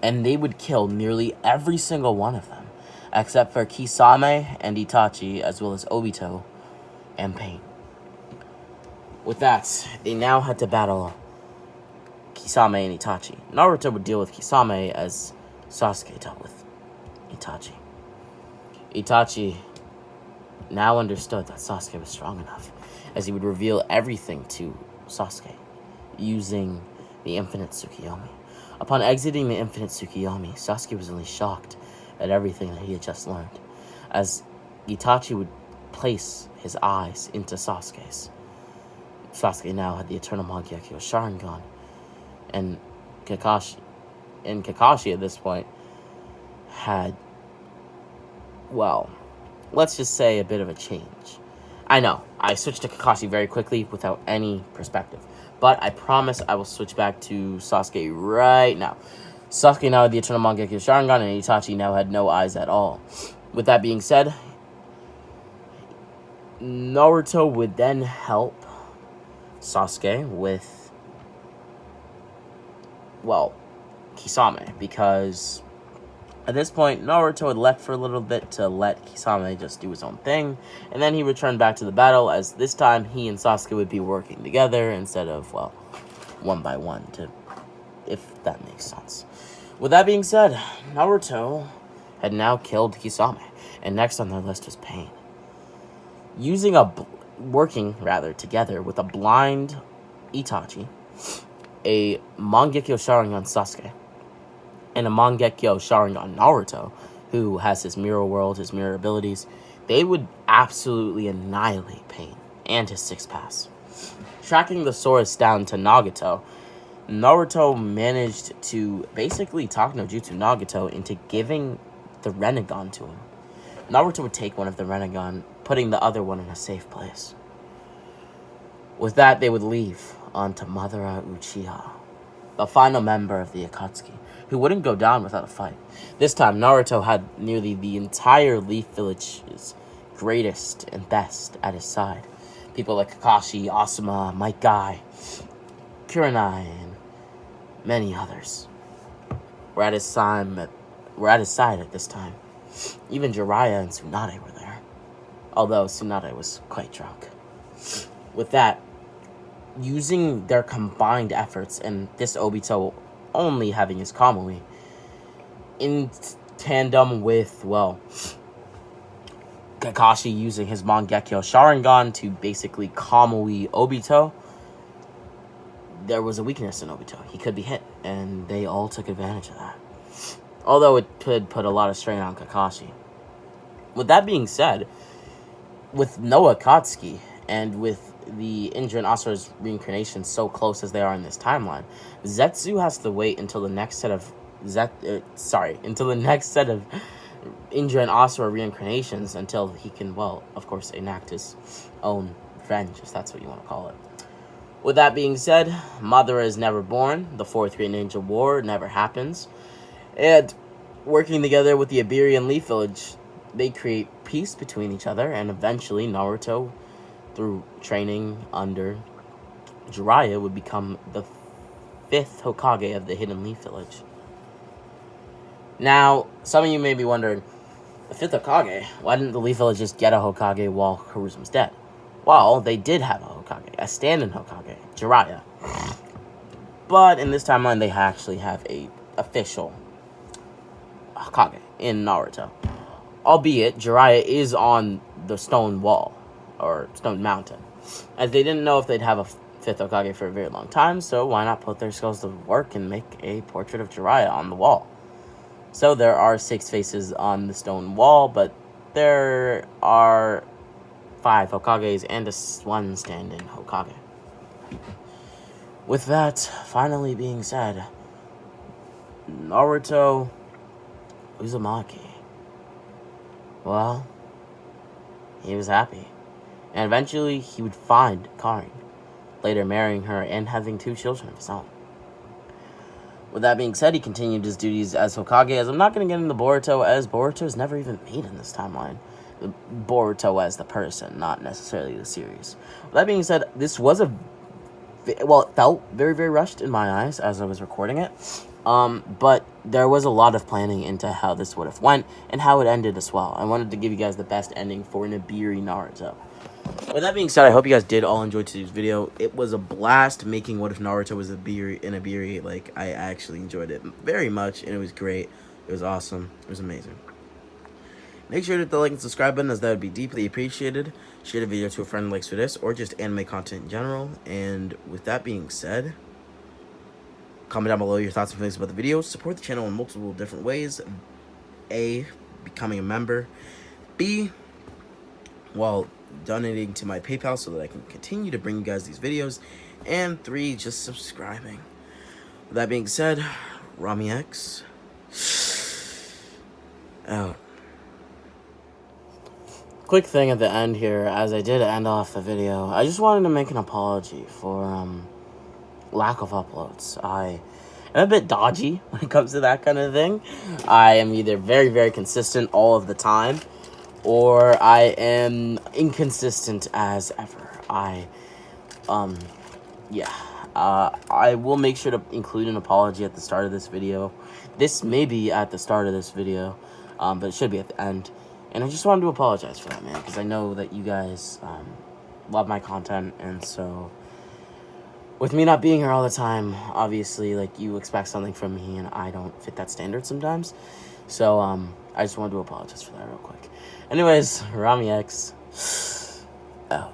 and they would kill nearly every single one of them, except for Kisame and Itachi, as well as Obito and Pain. With that, they now had to battle Kisame and Itachi. Naruto would deal with Kisame as Sasuke dealt with Itachi. Itachi now understood that Sasuke was strong enough, as he would reveal everything to Sasuke, using the Infinite Tsukiyomi. Upon exiting the Infinite Tsukiyomi, Sasuke was only shocked at everything that he had just learned, as Itachi would place his eyes into Sasuke's. Sasuke now had the Eternal Mangekyo Sharingan, and Kakashi at this point had, well, let's just say a bit of a change. I know, I switched to Kakashi very quickly without any perspective, but I promise I will switch back to Sasuke right now. Sasuke now had the Eternal Mangekyo Sharingan, and Itachi now had no eyes at all. With that being said, Naruto would then help Sasuke with, well, Kisame, because at this point, Naruto had left for a little bit to let Kisame just do his own thing, and then he returned back to the battle, as this time he and Sasuke would be working together instead of, well, one by one, if that makes sense. With that being said, Naruto had now killed Kisame, and next on their list was Pain. Working together with a blind Itachi, a Mangekyo Sharingan Sasuke, and a Mangekyo Sharingan Naruto, who has his mirror world, his mirror abilities, they would absolutely annihilate Pain and his sixth pass. Tracking the source down to Nagato, Naruto managed to basically talk no Jutsu Nagato into giving the Rinnegan to him. Naruto would take one of the Rinnegan, putting the other one in a safe place. With that, they would leave onto Madara Uchiha, the final member of the Akatsuki, who wouldn't go down without a fight. This time, Naruto had nearly the entire Leaf Village's greatest and best at his side. People like Kakashi, Asuma, Might Guy, Kurenai, and many others were at his side at this time. Even Jiraiya and Tsunade were there, although Tsunade was quite drunk. With that, using their combined efforts, and this Obito only having his Kamui, in tandem with, well, Kakashi using his Mangekyo Sharingan to basically Kamui Obito, there was a weakness in Obito. He could be hit, and they all took advantage of that. Although it could put a lot of strain on Kakashi. With that being said, with no Akatsuki, and with the Indra and Asura's reincarnation so close as they are in this timeline, Zetsu has to wait until the next set of Indra and Asura reincarnations until he can, well, of course, enact his own revenge, if that's what you want to call it. With that being said, Madara is never born. The Fourth Great Ninja War never happens. And working together with the Iburi and Leaf Village, they create peace between each other, and eventually Naruto, through training under Jiraiya, would become the 5th Hokage of the Hidden Leaf Village. Now, some of you may be wondering, the 5th Hokage? Why didn't the Leaf Village just get a Hokage while Karuzuma's dead? Well, they did have a Hokage, a stand-in Hokage, Jiraiya. But in this timeline, they actually have a official Hokage in Naruto. Albeit, Jiraiya is on the stone wall, or stone mountain, as they didn't know if they'd have a 5th Hokage for a very long time, so why not put their skills to work and make a portrait of Jiraiya on the wall? So there are 6 faces on the stone wall, but there are 5 Hokages and one stand-in Hokage. With that finally being said, Naruto Uzumaki, well, he was happy. And eventually he would find Karin, later marrying her and having 2 children of his own. With that being said, he continued his duties as Hokage, as I'm not going to get into Boruto, as Boruto is never even made in this timeline. Boruto as the person, not necessarily the series. With that being said, this was it felt very, very rushed in my eyes as I was recording it. But there was a lot of planning into how this would have went and how it ended as well. I wanted to give you guys the best ending for Iburi Naruto. With that being said, I hope you guys did all enjoy today's video. It was a blast making What If Naruto Was Iburi. Like, I actually enjoyed it very much, and it was great. It was awesome. It was amazing. Make sure to hit the like and subscribe button, as that would be deeply appreciated. Share the video to a friend who likes for this, or just anime content in general. And with that being said, comment down below your thoughts and feelings about the video. Support the channel in multiple different ways. A, becoming a member. B, well, donating to my PayPal so that I can continue to bring you guys these videos. And 3, just subscribing. With that being said, Rami X out. Quick thing at the end here, as I did end off the video, I just wanted to make an apology for lack of uploads. I am a bit dodgy when it comes to that kind of thing. I am either very, very consistent all of the time, or I am inconsistent as ever. I will make sure to include an apology at the start of this video. This may be at the start of this video, but it should be at the end. And I just wanted to apologize for that, man, because I know that you guys love my content, and so with me not being here all the time, obviously, like, you expect something from me, and I don't fit that standard sometimes. So I just wanted to apologize for that real quick. Anyways, Rami X out.